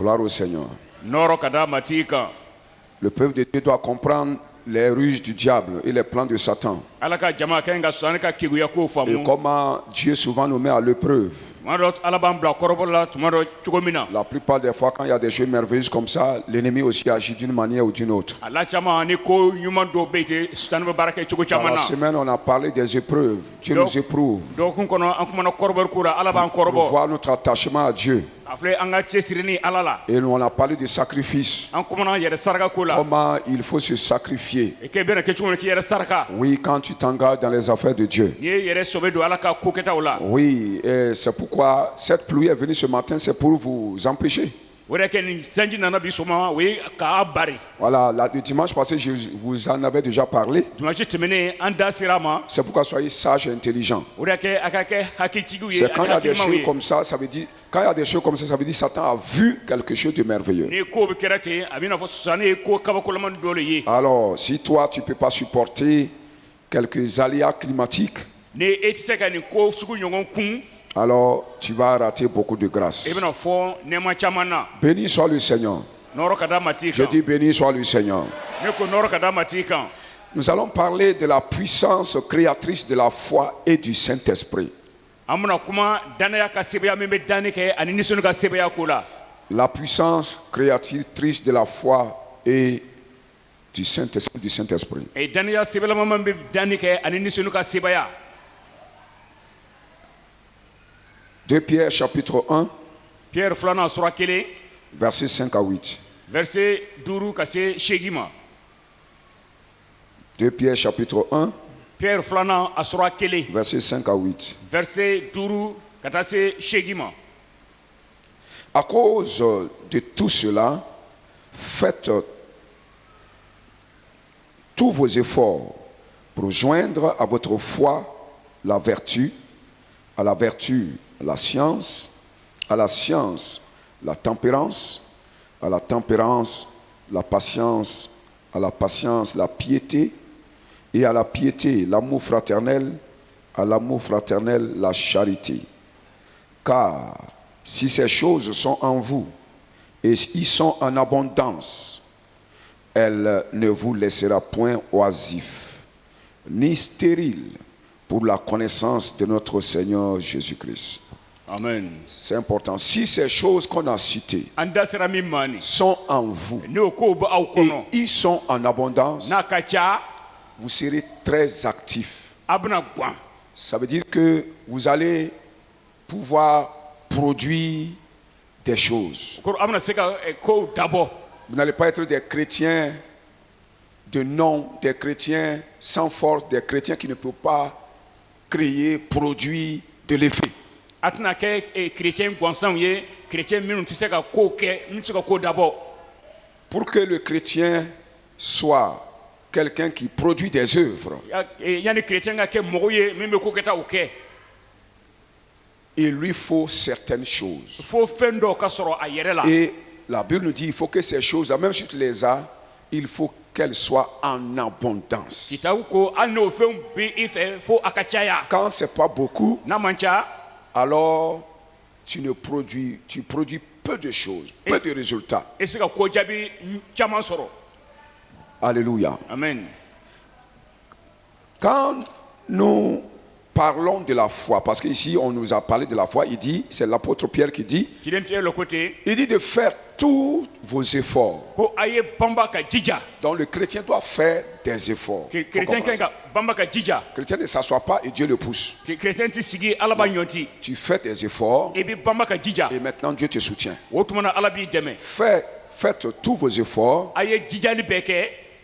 Gloire au Seigneur. Noro kada matika. Le peuple de Dieu doit comprendre les ruses du diable et les plans de Satan. Alaka jama kenga sonika kiguya ko Et famu. comment Dieu souvent nous met à l'épreuve. Maro alabam bla korobola tumaro chugomina. La plupart des fois, quand il y a des choses merveilleuses comme ça, l'ennemi aussi agit d'une manière ou d'une autre. Ala chama ni ko nyuma do bete stanbe baraka chugo Dans la chamana. semaine, on a parlé des épreuves. Dieu nous éprouve Do kun kono an kuma no korobor kura alaba pour korobo. voir notre attachement à Dieu. Afle anga chesirini alala. Et nous, on a parlé de sacrifice. An kuma no yere sarga kula. Comment il faut se sacrifier. E ke bena ke chugo ki yere sarka. Oui, quand tu t'engages dans les affaires de Dieu. Ni yere sobe do alaka koketa ula. Oui, et c'est pourquoi cette pluie est venue ce matin, c'est pour vous empêcher. Voilà, le dimanche passé, je vous en avais déjà parlé. C'est pourquoi soyez sages et intelligents. C'est quand il y a des choses comme ça, ça veut dire, quand il y a des choses comme ça veut dire que Satan a vu quelque chose de merveilleux. Alors, si toi, tu ne peux pas supporter quelques aléas climatiques, alors tu vas rater beaucoup de grâce. Béni soit le Seigneur. Je dis béni soit le Seigneur. Nous allons parler de la puissance créatrice de la foi et du Saint-Esprit. La puissance créatrice de la foi et du Saint-Esprit. 2 Pierre chapitre 1, versets 5 à 8. 2 Pierre chapitre 1, versets 5 à 8. À cause de tout cela, faites tous vos efforts pour joindre à votre foi la vertu, à la vertu la science, à la science la tempérance, à la tempérance la patience, à la patience la piété, et à la piété l'amour fraternel, à l'amour fraternel la charité. Car si ces choses sont en vous et ils sont en abondance, elle ne vous laissera point oisif, ni stérile pour la connaissance de notre Seigneur Jésus-Christ. Amen. C'est important. Si ces choses qu'on a citées sont en vous et ils sont en abondance, vous serez très actifs. Ça veut dire que vous allez pouvoir produire des choses. Vous n'allez pas être des chrétiens de nom, des chrétiens sans force, des chrétiens qui ne peuvent pas créer, produire de l'effet. Pour que le chrétien soit quelqu'un qui produit des œuvres, il lui faut certaines choses. Et la Bible nous dit qu'il faut que ces choses, même si tu les as, il faut qu'elles soient en abondance. Quand ce n'est pas beaucoup, alors tu produis peu de choses, peu de résultats. Alléluia. Amen. Quand nous parlons de la foi, parce qu'ici on nous a parlé de la foi, il dit, c'est l'apôtre Pierre qui dit, il dit de faire tous vos efforts. Donc le chrétien doit faire des efforts. Le chrétien ne s'assoit pas et Dieu le pousse. Tu fais tes efforts et maintenant Dieu te soutient. Faites tous vos efforts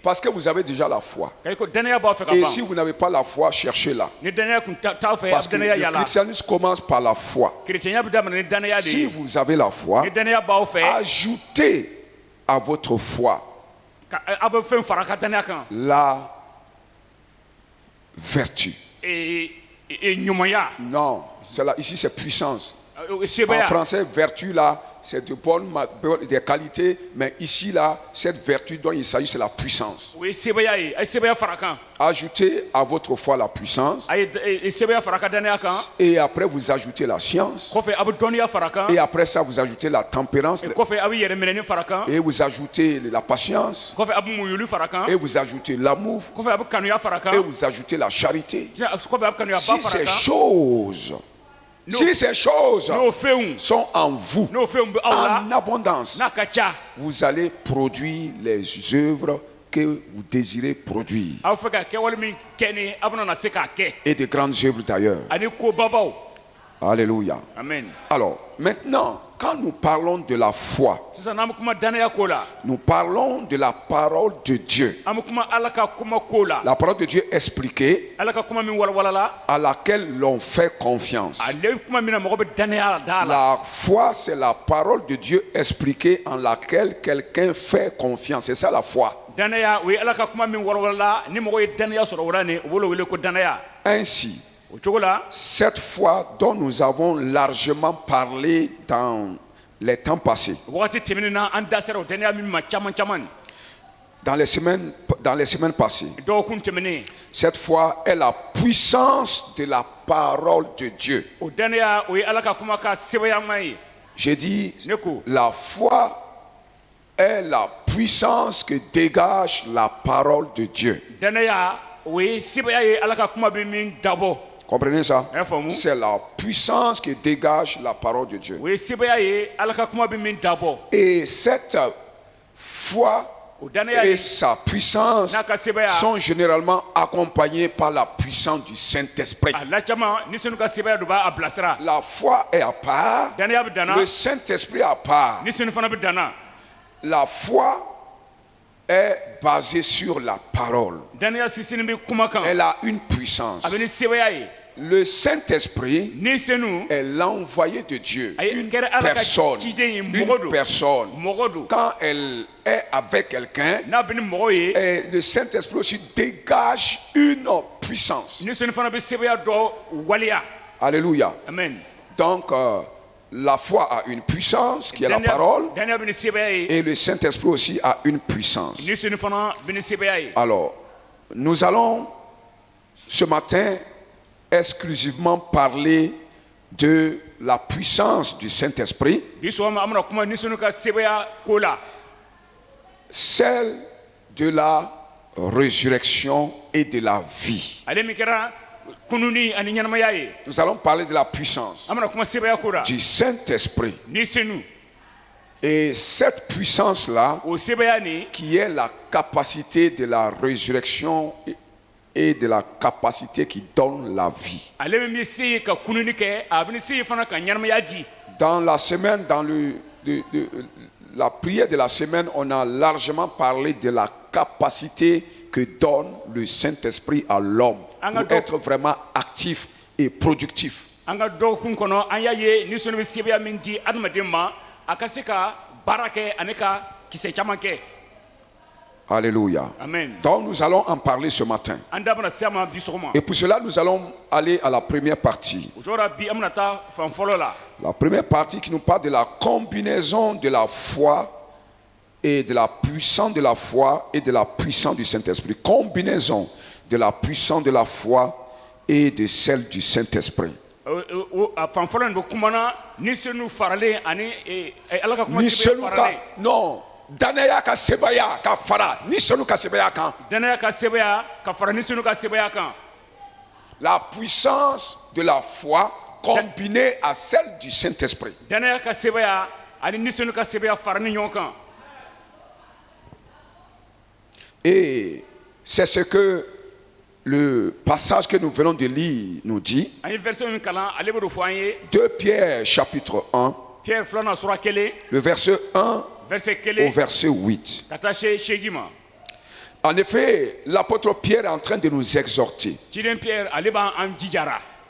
parce que vous avez déjà la foi. Et si vous n'avez pas la foi, cherchez-la. Parce que le christianisme commence par la foi. Si vous avez la foi, ajoutez à votre foi la vertu. Non, ici c'est puissance. En français, vertu là, c'est de bonnes des qualités, mais ici là, cette vertu dont il s'agit, c'est la puissance. Ajoutez à votre foi la puissance. Et après, vous ajoutez la science. Et après ça, vous ajoutez la tempérance. Et vous ajoutez la patience. Et vous ajoutez l'amour. Et vous ajoutez la charité. Si ces choses sont en vous, en abondance, vous allez produire les œuvres que vous désirez produire. Et de grandes œuvres d'ailleurs. Alléluia. Amen. Alors, maintenant, quand nous parlons de la foi, nous parlons de la parole de Dieu. La parole de Dieu expliquée, à laquelle l'on fait confiance. La foi, c'est la parole de Dieu expliquée en laquelle quelqu'un fait confiance. C'est ça la foi. Ainsi, cette foi dont nous avons largement parlé dans les temps passés, dans les semaines passées, cette foi est la puissance de la parole de Dieu. J'ai dit, la foi est la puissance que dégage la parole de Dieu. Comprenez ça? C'est la puissance qui dégage la parole de Dieu. Et cette foi et sa puissance sont généralement accompagnées par la puissance du Saint-Esprit. La foi est à part, le Saint-Esprit à part. La foi est basée sur la parole. Elle a une puissance. Le Saint-Esprit est l'envoyé de Dieu. Une personne. Quand elle est avec quelqu'un, le Saint-Esprit aussi dégage une puissance. Alléluia. Amen. Donc, la foi a une puissance qui est la parole, et le Saint-Esprit aussi a une puissance. Alors, nous allons ce matin exclusivement parler de la puissance du Saint-Esprit, celle de la résurrection et de la vie. Nous allons parler de la puissance du Saint-Esprit. Et cette puissance-là, qui est la capacité de la résurrection et de la capacité qui donne la vie. Dans la semaine, dans la prière de la semaine, on a largement parlé de la capacité que donne le Saint-Esprit à l'homme pour être vraiment actif et productif. Alléluia. Amen. Donc nous allons en parler ce matin. Et pour cela, nous allons aller à la première partie. La première partie qui nous parle de la combinaison de la foi et de la puissance de la foi et de la puissance du Saint-Esprit. Combinaison de la puissance de la foi et de celle du Saint-Esprit. Non. Danaya ka sebaya ka fara ni sonu ka sebaya kan. Danaya ka sebaya ka fara ni sonu ka sebaya kan. La puissance de la foi combinée à celle du Saint-Esprit. Danaya ka sebaya ani ni sonu ka sebaya fara ni ɲɔgɔn. Et c'est ce que le passage que nous venons de lire nous dit. 2 Pierre chapitre 1. Le verset 1 au verset 8. En effet, l'apôtre Pierre est en train de nous exhorter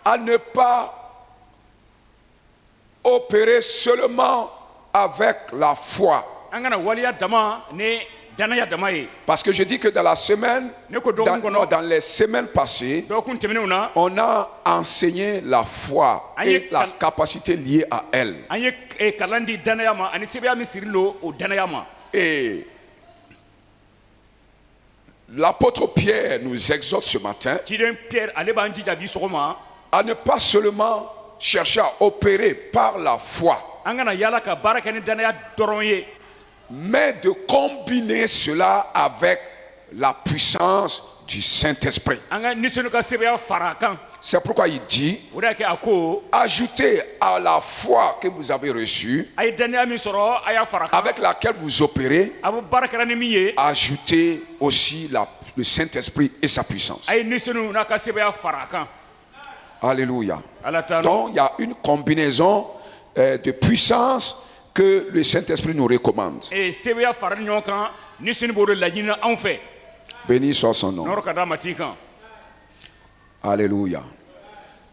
à ne pas opérer seulement avec la foi, danaya dama ye. Parce que je dis que dans la semaine, Ne ko dɔgɔkun kɔnɔ dans les semaines passées, dɔgɔkun tɛmɛnenw na on a enseigné la foi et la capacité liée à elle. an ye kalan di danaya ma ani sebeya min sirilen don o danaya ma. Et l'apôtre Pierre nous exhorte ce matin ciden Pierre ale b'an jija bi sɔgɔma à ne pas seulement chercher à opérer par la foi, an kana yala ka baara kɛ ni danaya dɔrɔn ye, mais de combiner cela avec la puissance du Saint-Esprit. an ka nisɔndiya ka sebeya fara a kan. C'est pourquoi il dit, o de y'a kɛ a ko ajoutez à la foi que vous avez reçue, a ye danaya min sɔrɔ a y'a fara a kan, avec laquelle vous opérez, a bɛ baara kɛra ni min ye ajoutez aussi le Saint-Esprit et sa puissance. a ye nisɔndiw n'a ka sebeya fara a kan. Alléluia. Ala ta Donc il y a une combinaison de puissance que le Saint-Esprit nous recommande. sebeya farali ɲɔgɔn kan nisɔndiw b'o de laɲini anw fɛ. Béni soit son nom. N'ɔrɔ ka d'a ma t'i kan. Alléluia.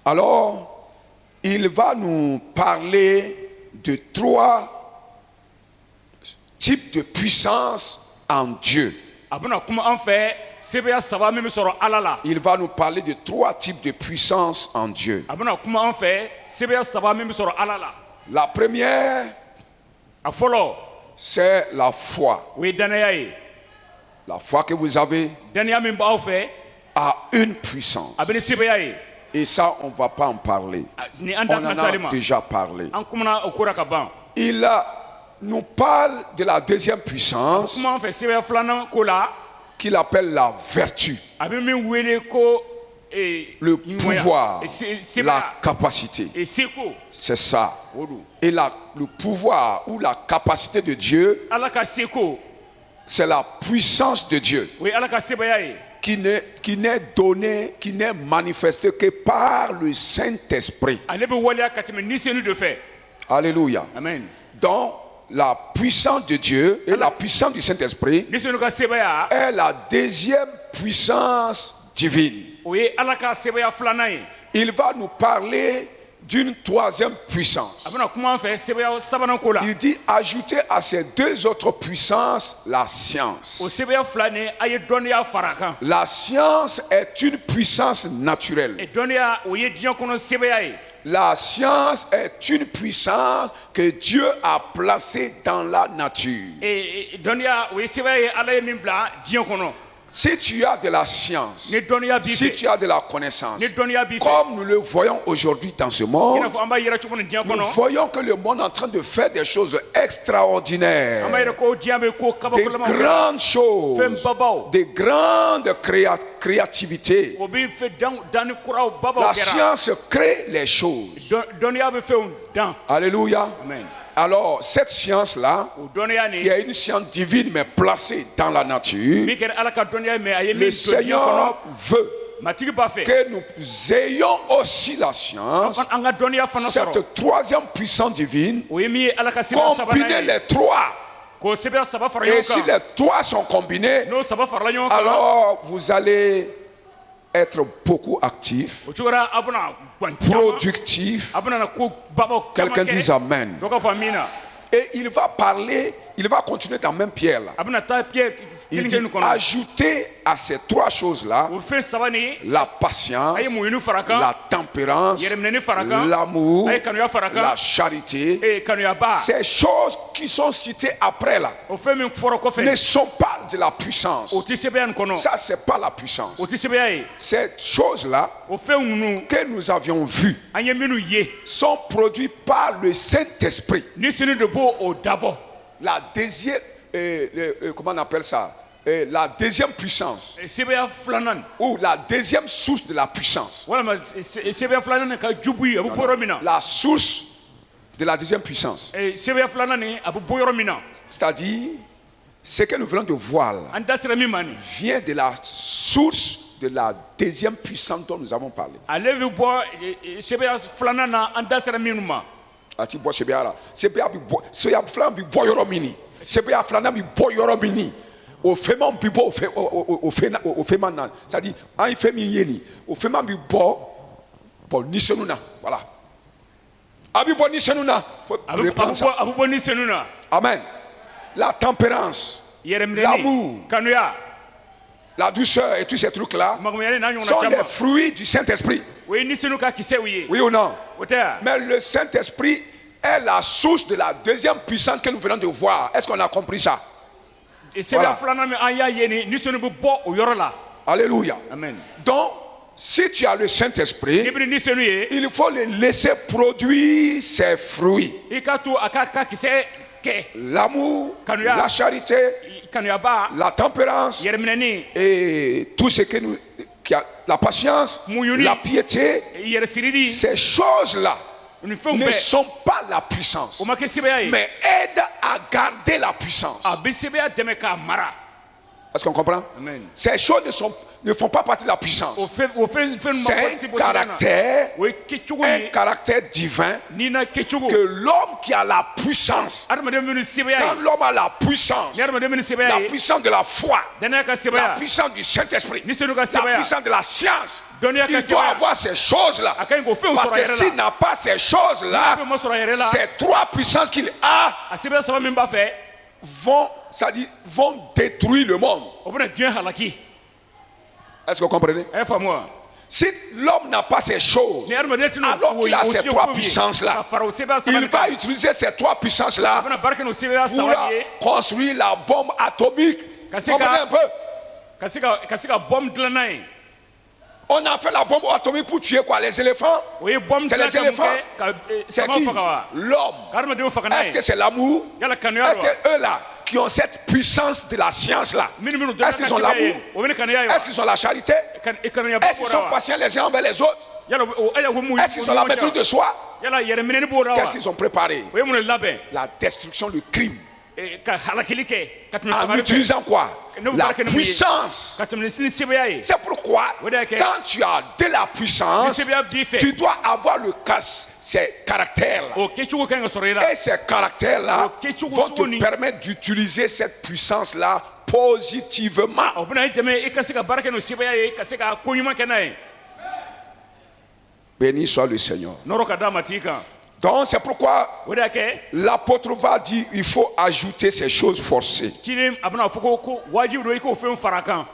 Alors, il va nous parler de 3 types de puissance en Dieu. A bɛna kuma an fɛ sebeya saba min bɛ sɔrɔ Ala la. Il va nous parler de 3 types de puissance en Dieu. A bɛna kuma an fɛ sebeya saba min bɛ sɔrɔ Ala la. La première, A fɔlɔ c'est la foi. o ye danaya ye. La foi que vous avez Danaya min b'aw fɛ a une puissance. a bɛ ni sebeya ye. Et ça, on ne va pas en parler. Ni an On da en tɛna s'ale a ma. déjà parlé. An kumana o ko la ka ban. Il nous parle de la deuxième puissance Kuma an fɛ sebeya filanan ko la qu'il appelle la vertu, a bɛ min wele ko le ɲumanya. pouvoir, Sebeya la capacité. seko C'est ça. o don. Et le pouvoir ou la capacité de Dieu, Ala ka seko c'est la puissance de Dieu o ye Ala ka sebeya ye. qui n'est donnée, qui n'est manifestée que par le Saint-Esprit. Ale bɛ waleya ka tɛmɛ nisɔndiw de fɛ. Alléluia. Amen. Donc, la puissance de Dieu et la puissance du Saint-Esprit Nisɔndiw ka sebeya est la deuxième puissance divine. o ye Ala ka sebeya filanan ye. Il va nous parler d'une troisième puissance. A bɛna kuma an fɛ sebeya sabanan ko la. Il dit ajouter à ces 2 autres puissances la O science. sebeya fila ni a ye dɔnniya fara a kan. La science est une puissance naturelle. Dɔnniya o ye diɲɛ kɔnɔ sebeya ye. La science est une puissance que Dieu a placée dans la nature. Dɔnniya o ye sebeya ye Ala ye min bila diɲɛ kɔnɔ. Si tu as de la science, Ni dɔnniya b'i si fɛ, tu as de la connaissance, ni dɔnniya b'i fɛ, comme nous le voyons aujourd'hui dans ce i n'a monde, fɔ an b'a yɛrɛ cogo min diɲɛ nous kɔnɔ, voyons que le monde est en train de faire des choses extraordinaires, an b'a yɛrɛ ko diɲɛ bɛ ko des kabakolama fɛ, grandes choses, fɛn babaw, des grandes créativités. o bɛ fɛ danni kuraw babaw La kɛra. science crée les choses. Dɔnniya bɛ fɛnw dan. Alléluia. Amen. Alors, cette science-là, O dɔnniya qui ni est une science divine mais placée dans la nature, min kɛra Ala ka dɔnniya ye mais a ye le min don diɲɛ Seigneur kɔnɔ, veut matigi b'a fɛ que nous ayons aussi la science, an ka dɔnniya fana sɔrɔ. cette troisième puissance divine, O ye min ye Ala ka sebeya combiner sabanan ye. les 3. K'o sebeya saba fara Et ɲɔgɔn si kan. les 3 sont combinés, N'o saba farala ɲɔgɔn kan, alors vous allez être beaucoup actifs, o cogo la a bɛna gan caman, productifs. a bɛna na ko babaw caman Quelqu'un dise kɛ. Amen. Dɔ ka fɔ amina. Et il va parler, il va continuer dans même Pierre là. A bɛna taa Pierre Il kelen dit kelen kɔnɔ. ajouter à ces 3 choses-là O fɛn saba ni la patience, a ye muɲuni fara a kan, la tempérance, yɛrɛminɛni fara a kan, l'amour, a ye kanuya fara a la kan, charité. kanuyaba. Ces choses qui sont citées après là O fɛn min fɔra ne kɔfɛ, sont pas de la puissance. o tɛ sebeya nin kɔnɔ, Ça, c'est pas la puissance. o tɛ sebeya ye. Ces choses-là O fɛn ninnu que nous avions vues an ye minnu ye, sont produits par le Saint-Esprit. ni sini de b'o o dabɔ. La deuxième, comment on appelle ça? La deuxième puissance Sebeya filanan, ou la deuxième source de la puissance. walima sebeya filanan ni ka jugu ye, a bɛ bɔ yɔrɔ min na. La source de la deuxième puissance. Sebeya filanan ni a bɛ bɔ yɔrɔ min na. C'est-à-dire, ce que nous venons de voir là, An da sera min ma nin, vient de la source de la deuxième puissance dont nous avons parlé. ale bɛ bɔ sebeya filanan na an da sera minnu ma. Ati bɔ sebeya la sebeya filanan bi bɔ yɔrɔ min ni sebeya filanan bi bɔ yɔrɔ min ni o fɛnman bi bɔ o fɛnman na c'est-à-dire an ye fɛn min ye nin o fɛnman bi bɔ nisɔnu na voilà a bi bɔ nisɔnu na faut A bɛ reprendre ça. bɔ ni senu na. Amen. La tempérance l'amour, kanuya la douceur et tous ces trucs-là magumyale na nyona sont les chama fruits du Saint-Esprit. we ni sinu ka kise wiye Oui ou non? otea Mais le Saint-Esprit est la source de la deuxième puissance que nous venons de voir. Est-ce qu'on a compris ça? ese Voilà. ba flana me anya yeni ni sinu bu bo o yoro la Alléluia. amen Donc, si tu as le Saint-Esprit, ibri ni sinu ye il faut le laisser produire ses fruits. ikatu aka kise ke L'amour, Kanuya. la charité, kanuya ba la tempérance yermeneni et tout ce que nous... la patience, Muyuni. la piété, yer siridi ces choses-là ni feu ne be sont pas la puissance, o make sebe ye mais aident à garder la puissance. a be sebe ya deme ka mara Est-ce qu'on comprend? amen Ces choses ne font pas partie de la puissance. o fe C'est un caractère, we kechugo un ye caractère divin ni na kechugo que l'homme qui a la puissance, armade menu sebe quand ya l'homme a la puissance, ni armade menu sebe la ya puissance de la foi, dana ka sebe la ya puissance du Saint-Esprit, ni senu ka la sebe ya puissance de la science, Donia il ka doit sebe ya avoir ces choses-là. akan go fe o Parce soro que yere s'il la n'a pas ces choses-là, fe mo soro yere la ces trois puissances qu'il a a sebe saba min ba fe vont détruire le monde. o bena dien halaki Est-ce que vous comprenez? e fa moi Si l'homme n'a pas ces choses, ni armade tinu alors qu'il a ces trois puissances-là, faro sebe saba il va utiliser ces trois puissances-là bena barke no sebe ya pour saba ye construire la bombe atomique. Kasi Comprenez ka- un peu? kasika bomb dilana ye On a fait la bombe atomique pour tuer quoi? Les éléphants? o ye bomb C'est dilana les éléphants. ka C'est sama qui? faga wa L'homme. armade faga na Est-ce que c'est l'amour? yala kanuya Est-ce que eux là, qui ont cette puissance de la science là, est-ce qu'ils ont l'amour? o bena kanuya Est-ce qu'ils ont la charité? kanuya Est-ce qu'ils sont patients les uns envers les autres? yala o aya wo mu Est-ce qu'ils ont la maîtrise de soi? yala yere meneni bo rawa Qu'est-ce qu'ils ont préparé? o ye mun labɛn La destruction, le crime. ka halakili kɛ ka tɛmɛ En fagali fɛ utilisant quoi? Ne vous La parlez que nous puissance. ka tɛmɛ sini sebeya ye C'est pourquoi, Oui, d'accord. quand tu as de la ni puissance, sebeya b'i fɛ tu dois avoir ces caractères-là. o kɛcogo ka ɲi ka sɔrɔ i la Et ces caractères-là Ok, tu vont vois, te permettre d'utiliser cette puissance-là positivement. o bɛna i dɛmɛ i ka se ka baara kɛ n'o sebeya ye ka se ka ko ɲuman kɛ n'a ye Béni soit le Seigneur. nɔrɔ ka d'a ma t'i kan Donc c'est pourquoi o de y'a kɛ l'apôtre va dire il faut ajouter ces choses forcées. ciden a bɛna fɔ ko wajibi don i k'o fɛnw fara a kan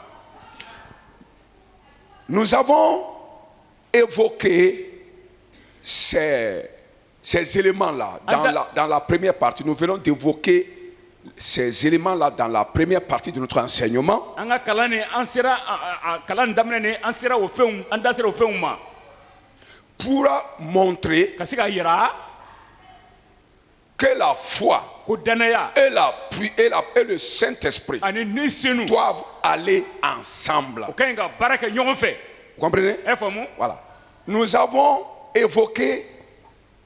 Nous avons évoqué ces éléments-là dans la première partie. Nous venons d'évoquer ces éléments-là dans la première partie de notre enseignement. an ka kalan ni an sera a kalan daminɛ ni an sera o fɛnw an da sera o fɛnw ma Pour montrer ka se ka yira que la foi ko danaya et le Saint-Esprit ani ni senu doivent aller ensemble. o ka ɲi ka baara kɛ ɲɔgɔn fɛ Vous comprenez? e faamu Voilà. Nous avons évoqué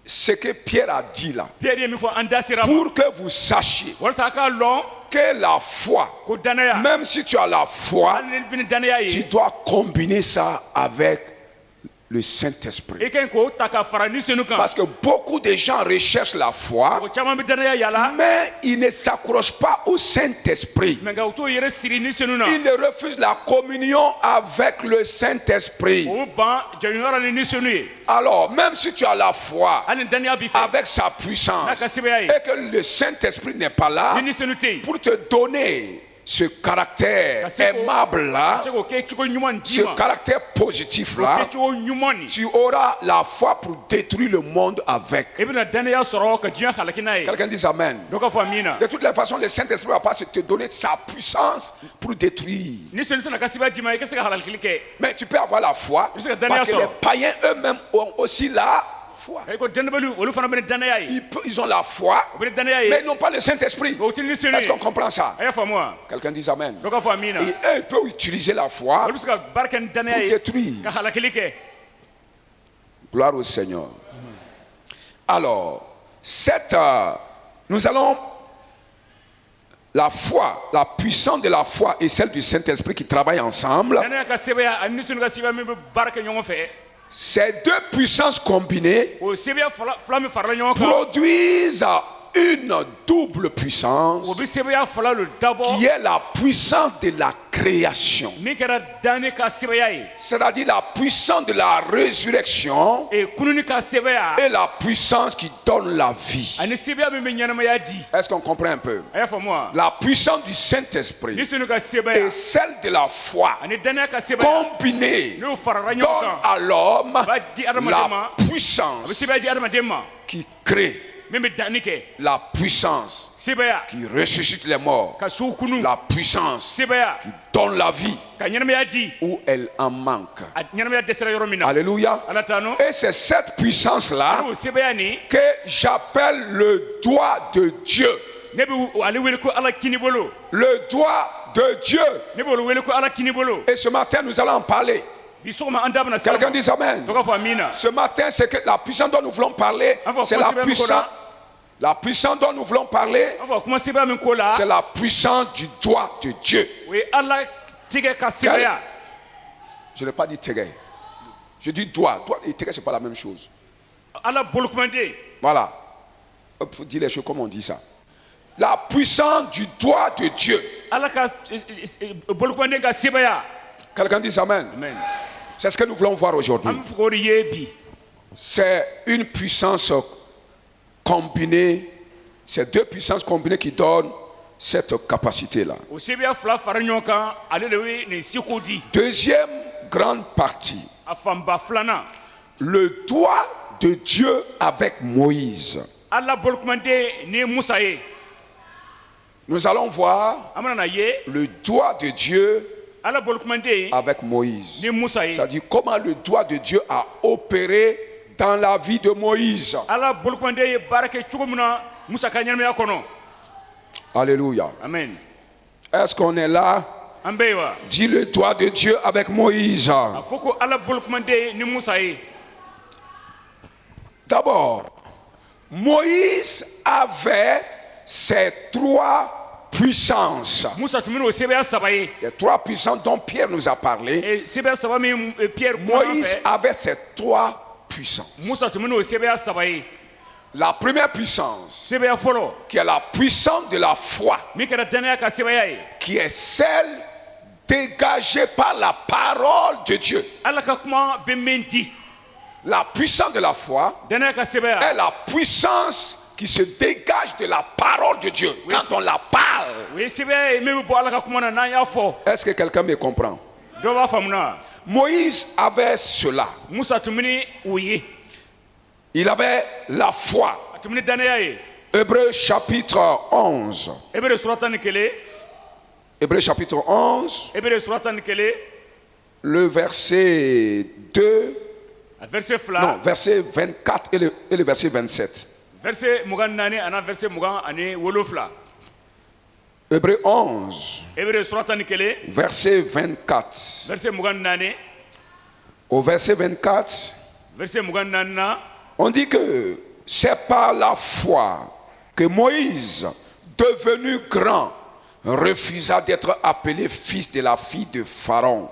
ce que Pierre a dit là. pierre ye min fɔ an da sera ma Pour que vous sachiez walasa a k'a lɔn que la foi, ko danaya même si tu as la foi, hali ni bɛ ni danaya tu ye dois combiner ça avec le Saint-Esprit. i ka ɲi k'o ta ka fara ni senu kan Parce que beaucoup de gens recherchent la foi, mɔgɔ caman bɛ danaya yala mais ils ne s'accrochent pas au Saint-Esprit. mɛ nka u t'o yɛrɛ siri ni senu na Ils ne refusent la communion avec le Saint-Esprit. o ban jɛɲɔgɔn ni ni senu ye Alors, même si tu as la foi hali ni danaya b'i fɛ avec sa n'a puissance ka sebeya ye et que le Saint-Esprit n'est pas là ni ni senu tɛ yen pour te donner ce caractère Ka se k'o- aimable là, ka se k'o kɛ cogo ɲuman d'i ce ma caractère positif k'o là, kɛ cogo ɲuman nin tu auras la foi pour détruire le monde avec. i bɛna danaya sɔrɔ ka diɲɛ halaki n'a ye Quelqu'un dit Amen. dɔ ka fɔ min na De toutes les façons, le Saint-Esprit ne va pas te donner sa puissance pour détruire. ni senu tɛna ka sebeya d'i ma i ka se ka halakili kɛ Mais tu peux avoir la foi I bɛ se ka parce danaya que les sɔrɔ païens eux-mêmes ont aussi la foi. i ko dɛnɛbɛliw olu fana bɛ ni danaya ye Ils ont la foi, o bɛ ni danaya mais ye ils n'ont pas le Saint-Esprit. o tɛ ni senu Est-ce ye qu'on comprend ça? a y'a faamu wa Quelqu'un dit Amen. dɔ ka fɔ min na Et eux, ils peuvent utiliser la foi olu bɛ se ka baara kɛ ni danaya pour ye détruire. ka halakili kɛ Gloire au Seigneur. Alors, nous allons, la foi, la puissance de la foi et celle du Saint-Esprit qui travaillent ensemble. danaya ka sebeya ani ni senu ka sebeya min bɛ baara kɛ ɲɔgɔn fɛ Ces deux puissances combinées o sebeya fila min farala ɲɔgɔn kan produisent une double puissance o bi sebeya fala lo dabɔ qui est la puissance de la création. min kɛra danni ka sebeya ye C'est-à-dire la puissance de la résurrection kununi ka sebeya et la puissance qui donne la vie. ani sebeya min bɛ ɲɛnamaya di Est-ce qu'on comprend un peu? a y'a faamu wa La puissance du Saint-Esprit ni sunu ka et sebeya celle de la foi ani danniya ka sebeya combinée n'o farala ɲɔgɔn donne kan à l'homme a b'a di adamaden la ma a bɛ puissance sebeya di adamaden ma qui crée, min bɛ danni kɛ la puissance sebeya qui ressuscite les morts, ka sow kunu la puissance sebeya qui donne la vie ka ɲɛnamaya di où elle en manque. a ɲɛnamaya dɛsɛra yɔrɔ min na Alléluia. ala ta no Et c'est cette puissance-là n'o sebeya nin que j'appelle le doigt de Dieu. ne bɛ ale wele ko ala kini bolo Le doigt de Dieu. ne b'olu wele ko ala kini bolo Et ce matin, nous allons en parler. bi sɔgɔma an da bɛna se Quelqu'un dit Amen. dɔ ka fɔ amina Ce matin, c'est que la puissance dont nous voulons parler, c'est la puissance. La puissance dont nous voulons parler, an fɔ kuma sebeya min ko la c'est la puissance du doigt de Dieu. o ye ala tigɛ ka sebeya Je n'ai pas dit tigre. Je dis doigt. Doigt et tigre, ce n'est pas la même chose. ala bolokumanden Voilà. Il faut dire les choses comme on dit ça. La puissance du doigt de Dieu. ala ka bolokumanden ka sebeya Quelqu'un dit Amen. amen C'est ce que nous voulons voir aujourd'hui. an bɛ fɔ k'o de ye bi C'est une puissance combinée. C'est deux puissances combinées qui donnent cette capacité-là. o sebeya fila fara ɲɔgɔn kan ale de ye nin seko di Deuxième grande partie. a fanba filanan Le doigt de Dieu avec Moïse. ala bolokumanden ni musa ye Nous allons voir an bɛna ye le doigt de Dieu ala bolokumanden avec Moïse. ni musa ye C'est-à-dire comment le doigt de Dieu a opéré dans la vie de Moïse. ala bolokumanden ye baara kɛ cogo min na musa ka ɲɛnamaya kɔnɔ Alléluia. amen Est-ce qu'on est là? an bɛ yen wa Dis le doigt de Dieu avec Moïse. a fɔ ko ala bolokumanden ni musa ye D'abord, Moïse avait ces trois puissances. musa tun bɛna o sebeya saba ye Les trois puissances dont Pierre nous a parlé. sebeya saba min pierre kuma an Moïse fɛ avait ces trois puissances. musa tun bɛna o sebeya saba ye La première puissance, sebeya fɔlɔ qui est la puissance de la foi, min kɛra danaya ka sebeya ye qui est celle dégagée par la parole de Dieu. ala ka kuma bɛ min di La puissance de la foi danaya ka sebeya est la puissance qui se dégage de la parole de Dieu quand on la parle. o ye sebeya ye min bɛ bɔ ala ka kuma na n'an y'a fɔ Est-ce que quelqu'un me comprend? dɔ b'a faamu na Moïse avait cela. musa tun bɛ ni o ye Il avait la foi. a tun bɛ ni danaya ye Hébreux chapitre 11. ebere sura tan ni kelen Hébreux chapitre 11, ebere sura tan ni kelen le verset 2, a verset non, fila verset 24 et le verset 27. verset mugan ni naani ana verset mugan ani wolonfila Hébreux 11, ebere sura tan ni kelen verset 24. verset mugan ni naani Au verset 24, verset mugan ni naani na on dit que c'est par la foi que Moïse, devenu grand, refusa d'être appelé fils de la fille de Pharaon,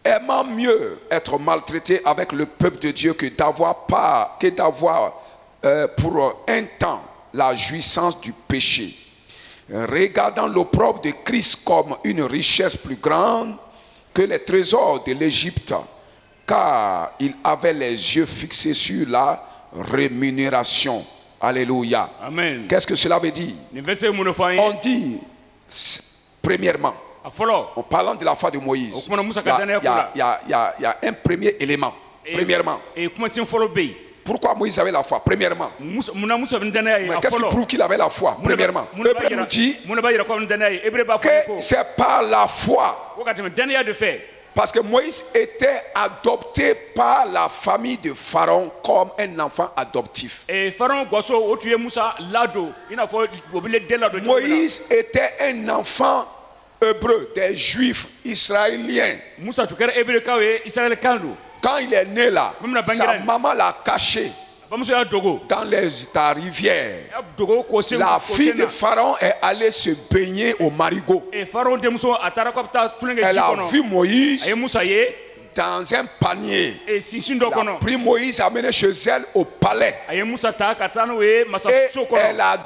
aimant mieux être maltraité avec le peuple de Dieu que d'avoir pour un temps la jouissance du péché, regardant l'opprobre de Christ comme une richesse plus grande que les trésors de l'Égypte, car il avait les yeux fixés sur la rémunération. Alléluia. amen Qu'est-ce que cela veut dire? nin verset mun de fɔ an On ye dit, premièrement, a fɔlɔ en parlant de la foi de O Moïse, kumana Musa il y a- ka danaya il y a- ko la. il y a- il y a- il y a un premier élément. Premièrement, kumasen fɔlɔ bɛ yen pourquoi Moïse avait la foi? Premièrement, munna musa bɛ ni danaya ye mais a qu'est-ce qui fɔlɔ prouve qu'il avait la foi? Premièrement, Hébreux nous dit mun de b'a yira ko a bɛ ni danaya ye ebere b'a fɔ que ko c'est par la foi. ko ka tɛmɛ danaya de fɛ Parce que Moïse était adopté par la famille de Pharaon comme un enfant adoptif. Pharaon gɔso o tun ye musa ladon i n'a fɔ o bɛ den ladon cogo min na Moïse était un enfant hébreu, des juifs israéliens. musa tun kɛra eberekaw ye israɛl kan don Quand il est né là, Même la sa Banguera. maman l'a caché a bamuso y'a dogo dans la rivière. a y'a dogo kɔsen La fille kɔsen de na Pharaon est allée se baigner au marigot. Pharaon denmuso a taara ko a bɛ taa tulonkɛ Elle ji a kɔnɔ vu a ye Moïse musa ye dans un panier. e sinsin dɔ La kɔnɔ pris Moïse a amené chez elle au palais. a ye musa ta ka taa n'o ye masa Et so kɔnɔ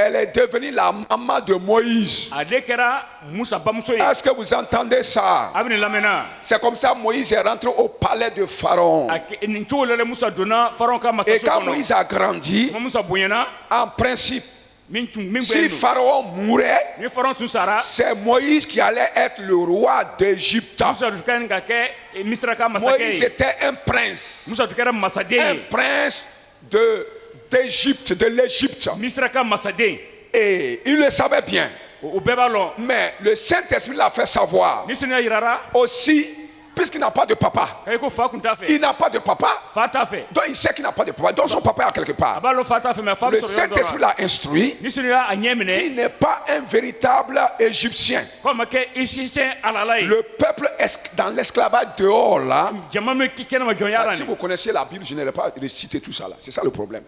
elle est devenue la maman de Moïse. ale kɛra musa bamuso ye Est-ce que vous entendez ça? a bɛ nin lamɛnna C'est comme ça Moïse est rentré au palais de Pharaon. nin cogo la dɛ musa donna faron ka masa Et so quand kɔnɔ Moïse a grandi, kuma musa bonyana en principe, min si bɛ Pharaon mourait, ni faron tun sara c'est Moïse qui allait être le roi d'Égypte. musa tun ka ɲi ka kɛ misira ka masakɛ Moïse ye était un prince. musa tun kɛra masaden Un ye prince d'Égypte, de l'Égypte. misira ka masaden Et il le savait bien. o bɛɛ b'a lɔn Mais le Saint-Esprit l'a fait savoir ni sini yirara aussi, puisqu'il n'a pas de papa. k'a ye ko fa kun t'a fɛ Il n'a pas de papa, fa t'a fɛ donc il sait qu'il n'a pas de papa. Donc son papa est à quelque a part. b'a lɔn fa t'a fɛ mɛ fa Le bɛ sɔrɔ yɔrɔ Saint-Esprit dɔ la l'a instruit. ni sini y'a ɲɛ Il minɛ n'est pas un véritable Égyptien. ko a ma kɛ égyptien alala ye Le peuple dans l'esclavage dehors là. jama min kɛnɛma jɔnya la Si nin vous connaissez la Bible, je n'allais pas réciter tout ça là. C'est ça le problème.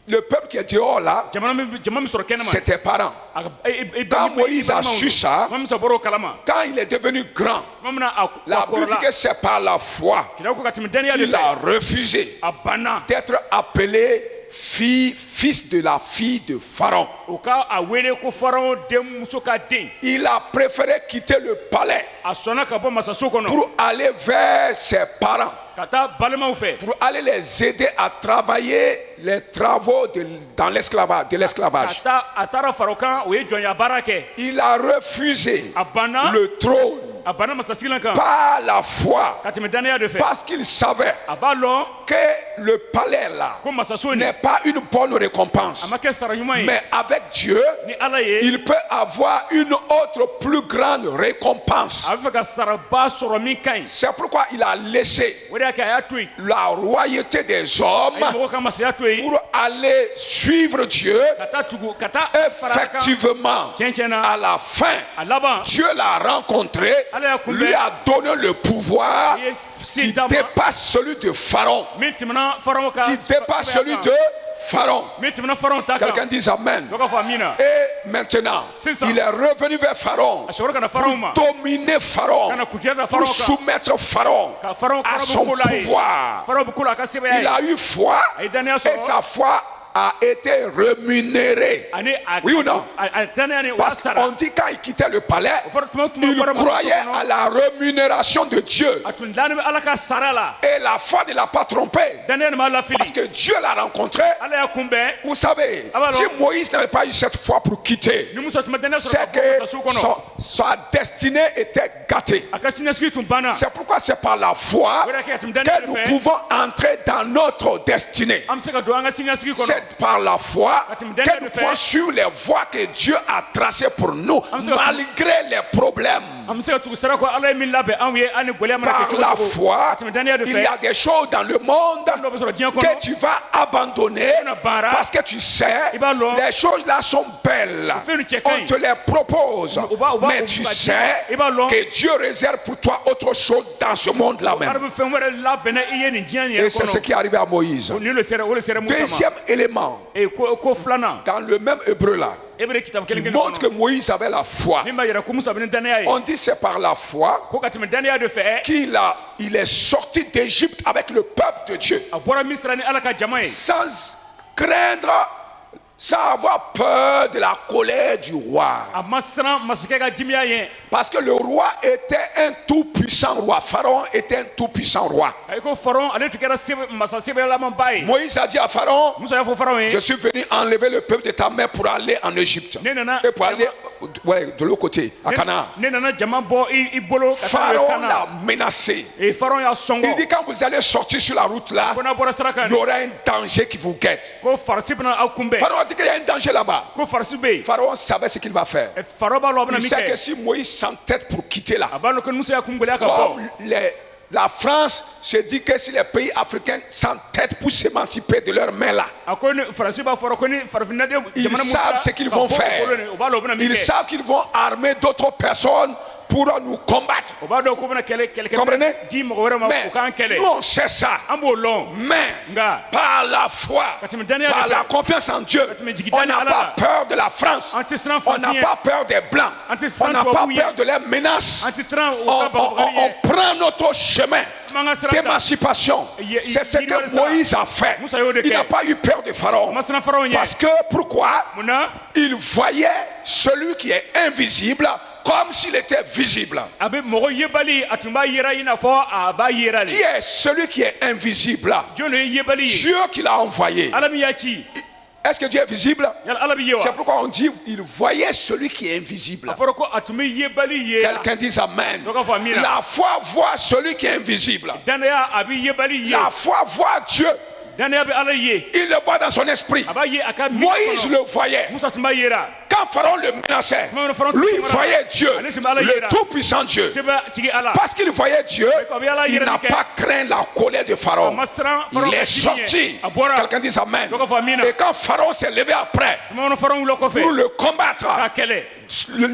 Le peuple qui est dehors là, jama min sɔrɔ kɛnɛma c'est tes parents. a ka- i Quand balimaw Moïse a don. su ça, tuma min sa bɔra o kalama quand il est devenu grand, tuma min na a la Bible dit kɔrɔla que c'est par la foi kira ko ka tɛmɛ daniya de qu'il a fɛ refusé a banna d'être appelé fils de la fille de Pharaon. o ka a wele ko faraon den muso ka den Il a préféré quitter le palais a sɔnna ka bɔ masaso kɔnɔ pour aller vers ses parents, ka taa balimaw fɛ pour aller les aider à travailler les travaux dans l'esclavage, de ka l'esclavage. taa a taara fara o kan o ye jɔnya baara kɛ Il a refusé a banna le trône a banna masasigilan kan par la foi ka tɛmɛ daniya de fɛ parce qu'il savait a b'a lɔn que le palais là ko masaso nin n'est pas une bonne a récompense. ma kɛ sara ɲuman ye Mais avec Dieu, ni ala ye il peut avoir une autre plus grande récompense. a bɛ fɛ ka saraba sɔrɔ min ka ɲi C'est pourquoi il a laissé o de y'a kɛ a y'a to yen la royauté des hommes a ye mɔgɔw ka masaya to yen pour aller suivre Dieu. ka taa tugu ka taa fara a kan Effectivement, tiɲɛ tiɲɛ na à la fin, a laban Dieu l'a rencontré, ala y'a kunbɛn lui a donné le pouvoir a ye qui sin d'a ma dépasse celui de Pharaon, min tɛmɛna faraon ka qui dépasse celui de Pharaon. min tɛmɛna faraon ta kan Quelqu'un dit Amen. dɔ ka fɔ amina Et maintenant, C'est ça. il est revenu vers Pharaon a sɔrɔ ka na faraon ma pour dominer Pharaon, ka na kutuya da pour faraon kan soumettre Pharaon ka faraon à kɔrɔ bɛ son ko la ye pouvoir. faraon bɛ ko la a ka sɛbɛya Il ye a eu foi a ye daniya et sɔrɔ sa foi a été rémunérée. ani a Oui ou non? a daniya nin o y'a Parce sara qu'on dit quand il quittait le palais, o fɔra tuma o tuma il bɔra masaso croyait à kɔnɔ la rémunération de Dieu. a tun dannen bɛ ala ka sara la Et la foi ne l'a pas trompé. daniya nin m'a Parce lafili que Dieu l'a rencontré. ala y'a kunbɛn Vous savez, Ah bah si non. Moïse n'avait pas eu cette foi pour quitter, ni muso tun bɛ daniya sɔrɔ ka c'est bɔ que masaso kɔnɔ sa destinée était gâtée. a ka siniɲɛsigi tun banna C'est pourquoi c'est par la foi o de y'a kɛ a tun bɛ daniya que de nous fɛ pouvons entrer dans notre destinée. an bɛ se ka don an ka siniɲɛsigi kɔnɔ C'est par la foi que nous pouvons suivre les voies que Dieu a tracées pour nous, malgré les problèmes. an bɛ se ka tugu sira kɔ ala ye min labɛn anw ye an ni gɛlɛya mana Par kɛ la cogo o cogo foi, a tɛmɛ daniya de il fɛ y a des choses dans le monde dɔ bɛ sɔrɔ diɲɛ que kɔnɔ tu vas abandonner parce que tu sais, les choses là sont belles. On te les propose. Mais tu sais que Dieu réserve pour toi autre chose dans ce monde-là ala même. bɛ fɛn wɛrɛ labɛnna i ye nin diɲɛ nin Et yɛrɛ c'est ce kɔnɔ qui est arrivé à Moïse. ni le sera musa ma Deuxième élément, ko filanan dans le même hébreu là, e bɛ kitabu qui kelen kelen montre que kɔnɔ Moïse avait la foi. min b'a yira ko musa bɛ ni daniya ye On dit c'est par la foi ko ka tɛmɛ daniya de fɛ il est sorti d'Égypte avec le peuple de Dieu. a bɔra misira ni ala ka jama ye Sans craindre, sans avoir peur de la colère du roi. a ma siran masakɛ ka dimiya ye Parce que le roi était un tout puissant roi. Pharaon était un tout puissant roi. a ye ko faraon ale tun kɛra masa sɛbɛlamanba ye Moïse a dit à Pharaon, musa y'a fɔ faraon je ye suis venu enlever le peuple de ta main pour aller en Égypte. ne nana Et pour aller de l'autre côté, à Canaan. ne nana jama bɔ i bolo ka taa Pharaon kana l'a menacé. et faraon y'a Il sɔngɔ dit quand vous allez sortir sur la route là, ko n'a bɔra sira kan il y aura un danger qui vous guette. ko farisi bɛna aw kunbɛn Pharaon a dit qu'il y a un danger là-bas. ko farisi bɛ yen Pharaon savait ce qu'il va faire. faraon b'a lɔ a bɛna Il min sait que kɛ si Moïse s'entête pour quitter là, a b'a lɔ ko ni musa y'a kun gɛlɛya ka bɔ comme la France se dit que si les pays africains s'entêtent pour s'émanciper de leurs mains là, a ko ni farisi b'a fɔra ko ni farafinnaden ils jamana mun savent ta ce qu'ils ka vont bɔ o faire. bolo nin, o b'a lɔ o bɛna min Ils kɛ savent qu'ils vont armer d'autres personnes pour nous combattre. o b'a dɔn k'u bɛna kɛlɛ Comprenez? di mɔgɔ wɛrɛ ma Mais u k'an kɛlɛ nous on sait ça. an b'o lɔn Mais nga par la foi, ka tɛmɛ daniya par de la fɛ confiance en Dieu, tɛmɛ jigi on da ni n'a Ala pas la peur de la France. an tɛ siran On n'a Faransi ɲɛ pas peur des Blancs. an tɛ On siran n'a pas tubabuw peur ɲɛ de leurs menaces. an tɛ siran u On, ka babagaw ɲɛ on prend notre chemin an ka sira ta d'émancipation. C'est ce que Moïse a fait. Musa y'o de Il n'a kɛ pas eu peur de Pharaon. a ma siran Faraw ɲɛ Parce que, pourquoi? mun na Il voyait celui qui est invisible comme s'il était visible. a bɛ mɔgɔ yebali a tun b'a yera i n'a fɔ a b'a yera Qui de est celui qui est invisible? jɔn de ye yebali ye Dieu qui l'a envoyé. Ala min y'a ci Est-ce que Dieu est visible? yala Ala bɛ ye wa C'est pourquoi on dit il voyait celui qui est invisible. a fɔra ko a tun bɛ yebali ye Quelqu'un dit Amen. dɔ ka fɔ amina La foi voit celui qui est invisible. danaya a bɛ yebali ye La foi voit Dieu. danaya bɛ Ala ye Il le voit dans son esprit. a b'a ye a ka mi Moïse kɔnɔ le voyait. Musa tun b'a yera Quand Pharaon le menaçait, lui il voyait Dieu, le tout-puissant Dieu. seba tigi Ala Parce qu'il voyait Dieu, il n'a pas craint la colère de a Pharaon. ma siran Il Faraw est ka dimi sorti. ye a bɔra Quelqu'un dit Amen. dɔ ka fɔ amina Et quand Pharaon s'est levé après tuma kɔnɔ Faraw wulila kɔfɛ pour le combattre, k'a kɛlɛ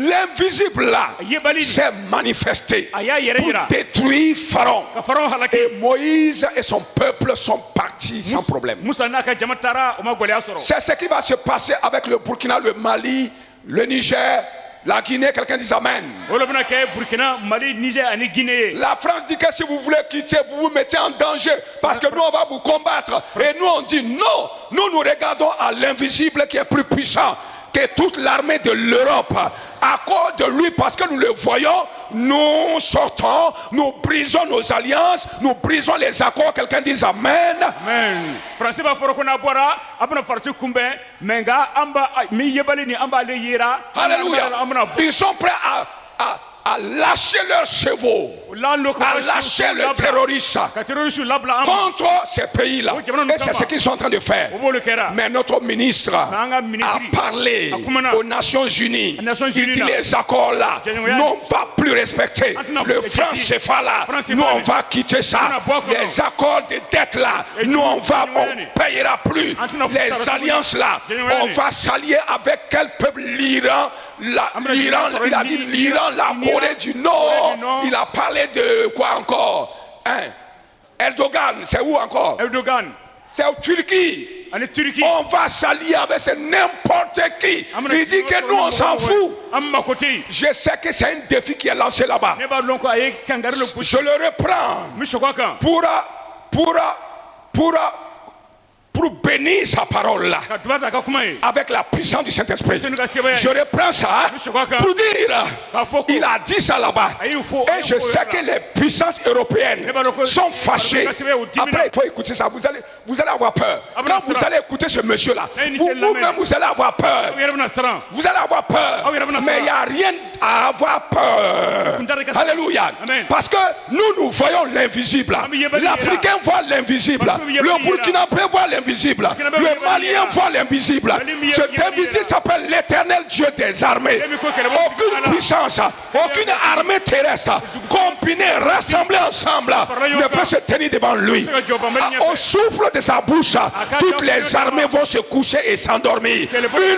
l'invisible là yebali s'est manifesté a y'a yɛrɛ pour yira détruire Pharaon. ka Faraw halaki Et Moïse et son peuple sont partis sans problème. Musa n'a ka jama taara o ma gɛlɛya sɔrɔ C'est ce qui va se passer avec le Burkina, le Mali, le Niger, la Guinée. Quelqu'un dit Amen. o de bɛna kɛ Burkina Mali Niger ani Guinée ye La France dit que si vous voulez quitter, vous vous mettez en danger parce que nous on va vous combattre. Et nous on dit non, nous regardons à l'invisible qui est plus puissant que toute l'armée de l'Europe. À cause de lui, parce que nous le voyons, nous sortons, nous brisons nos alliances, nous brisons les accords. Quelqu'un dit Amen. amen Faransi b'a fɔra ko n'a bɔra a bɛna Faransi kunbɛn mais nka an b'a min yebali ni an b'ale yera Alléluia. an bɛna bɔ Ils sont prêts à lâcher leurs chevaux, à lâcher le terroriste ka terroriste labila an ma contre ces pays-là. Et c'est ce qu'ils sont en train de faire. o b'olu kɛra Mais notre ministre an ka a ministre parlé a kumana aux Nations Unies. Nations Il Unies dit là. les accords-là, Jɛɲɔgɔnya nous on va plus respecter. An tɛna Le respecter. franc CFA là, Franc CFA nous on ni. va quitter ça. An tɛna bɔ a kɔnɔ. Les accords de dette là, Et nous on va, Jɛɲɔgɔnya ni. on payera plus. An tɛna Les fusara alliances là, Jɛɲɔgɔnya on ni. va s'allier avec quel peuple? L'Iran, An bɛna l'Iran, ɲɔgɔn sɔrɔ il a dit l'Iran, la Corée du Nord. Il a parlé de quoi encore? Hein? Erdogan, c'est où encore? Erdogan C'est en Turquie. ani Turquie On va s'allier avec c'est n'importe qui. an bɛna Il dit que nous on s'en fout. an mako tɛ yen Je sais que c'est un défi qui est lancé là-bas. ne b'a dɔn ko a ye kangari le gosi Je le reprends n bɛ sɔgɔ a kan pour bénir sa parole là. ka duba ta a ka kuma ye Avec la puissance du Saint-Esprit. Senu ka sɛbɛn ye. Je reprends ça pour dire, K'a fɔ ko il a dit ça là-bas. a y'u fɔ Et je sais que les puissances européennes sont fâchées. Après, il faut écouter ça. Vous allez avoir peur. Quand vous allez écouter ce monsieur-là, vous-même, vous allez avoir peur. aw yɛrɛ bɛna siran Vous allez avoir peur. Mais il n'y a rien à avoir peur. Alléluia. Amen. Parce que nous voyons l'invisible. L'Africain voit l'invisible. Le Burkinabé voit l'invisible. Le Malien voit l'invisible. Cet invisible s'appelle l'Éternel Dieu des armées. Aucune puissance, aucune armée terrestre combinée, rassemblée ensemble ne peut se tenir devant lui. Au souffle de sa bouche, toutes les armées vont se coucher et s'endormir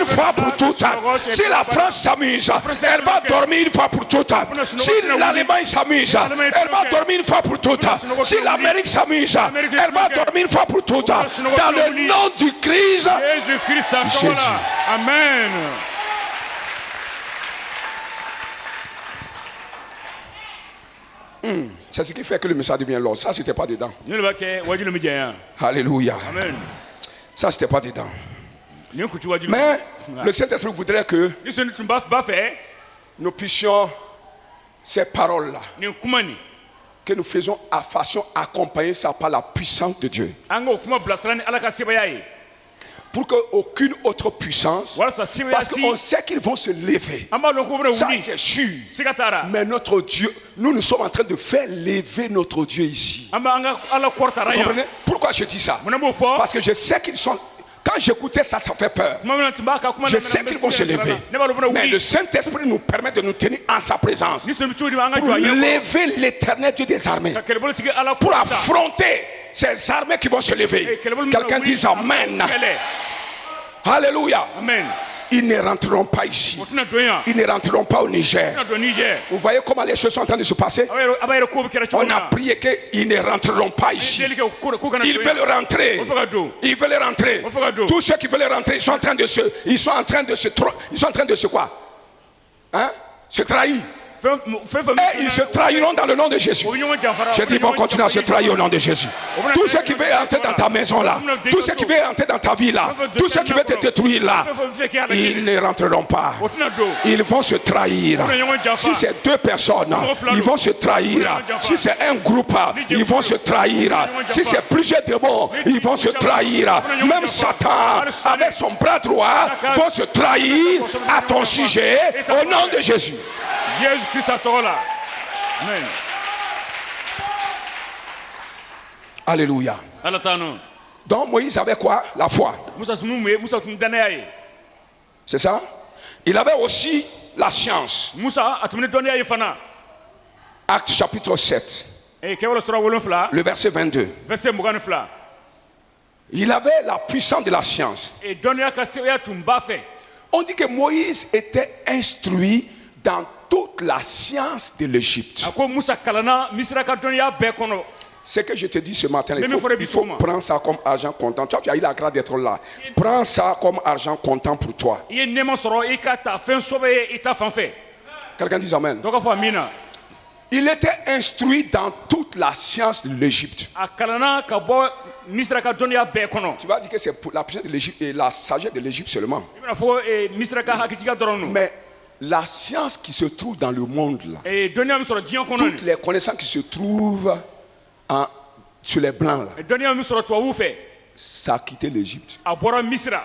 une fois pour toutes. Si la France s'amuse, elle va dormir une fois pour toutes. Si l'Allemagne s'amuse, elle va dormir une fois pour toutes. Si l'Amérique s'amuse, elle va dormir une fois pour toutes. Dans le nom du Christ, Jésus-Christ encore là amen c'est ce qui fait que le message devient long. Ça, c'était pas dedans. nin de b'a kɛ wajilu min jɛnya Alléluia. amen Ça, c'était pas dedans. nin kutu wajilu Mais le Saint-Esprit voudrait que ni sɔnni tun b'a fɛ nous puissions, ces paroles-là, nin kuma nin que nous faisons à façon accompagner ça par la puissance de Dieu. an k'o kuma bilasira ni Ala ka sebaya ye Pour qu'aucune autre puissance, walasa sebaya parce si qu'on sait qu'ils vont se lever. an b'a dɔn ko bɛna Ça, wuli c'est sûr. siga t'a la Mais notre Dieu, nous sommes en train de faire lever notre Dieu ici. an b'an ka Ala kɔrɔtara Vous yan comprenez? Pourquoi je dis ça? mun na b'o fɔ Parce que je sais qu'ils sont... Quand j'écoutais ça, ça fait peur. kuma min na tun b'a ka kuma Je sais qu'ils vont se lever. ne b'a dɔn bɛna Mais le wuli Saint-Esprit nous permet de nous tenir en sa présence. ni sɔnni cogo di an ka Pour jɔ a ɲɛ kɔrɔ lever l'éternel Dieu des armées. ka kɛlɛbolotigi Ala Pour kɔrɔta affronter ces armées qui vont se lever. Quelqu'un dit Amen. kɛlɛ Alléluia. amen Ils ne rentreront pas ici. o tɛna don yan Ils ne rentreront pas au o Niger. tɛna don Niger Vous voyez comment les choses sont en train de se passer? a b'a yɛrɛ ko bɛ kɛra cogo On min a na prié qu'ils ne rentreront pas ici. deli kɛ ko kana Ils don yan veulent rentrer. o fɛ ka don Ils veulent rentrer. On fait cadeau. Tous ceux qui veulent rentrer, ils sont en train de se quoi? Hein? Se trahir. Et ils se trahiront dans le nom de Jésus. Je dis, ils vont continuer à se trahir au nom de Jésus. Tous ceux qui veulent entrer dans ta maison là, tous ceux qui veulent entrer dans ta vie là, tous ceux qui veulent te détruire là, ils ne rentreront pas. Ils vont se trahir. Si c'est 2 personnes, ils vont se trahir. Si c'est un groupe, ils vont se trahir. Si c'est plusieurs démons, ils vont se trahir. Même Satan, avec son bras droit, va se trahir à ton sujet au nom de Jésus. Jésus Christ a tɔgɔ la amen Alléluia. ala t'a nɔ Donc Moïse avait quoi? La foi. Musa tun mun ye Musa tun danaya ye C'est ça? Il avait aussi la science. Musa a tun bɛ ni dɔnniya ye fana Acte chapitre 7, Kɛwale sura 7 le verset 22. verset 22 Il avait la puissance de la science. dɔnniya ka seya tun b'a fɛ On dit que Moïse était instruit dans toute la science de l'Égypte. a ko Musa kalanna Misira ka dɔnniya bɛɛ kɔnɔ Ce que je te dis ce matin, Mais il il faut faudrait prendre ça comme argent comptant. Toi, tu as eu la grâce d'être là. Prends ça comme argent comptant pour toi. i ye nɛɛma sɔrɔ i ka ta fɛn sɔbɛ ye i ta fan fɛ Quelqu'un dit Amen. dɔ ka fɔ amina Il était instruit dans toute la science de l'Égypte. a kalanna ka bɔ Misira ka dɔnniya bɛɛ kɔnɔ Tu vas dire que c'est pour la puissance de l'Égypte et la sagesse de l'Égypte seulement. i bɛna fɔ Misira ka hakilitigiya dɔrɔn don Mais la science qui se trouve dans le monde là, dɔnniya min sɔrɔ diɲɛ kɔnɔ toutes les connaissances qui se trouvent sur les blancs là, dɔnniya min sɔrɔ tubabuw fɛ ça a quitté l'Égypte. a bɔra Misira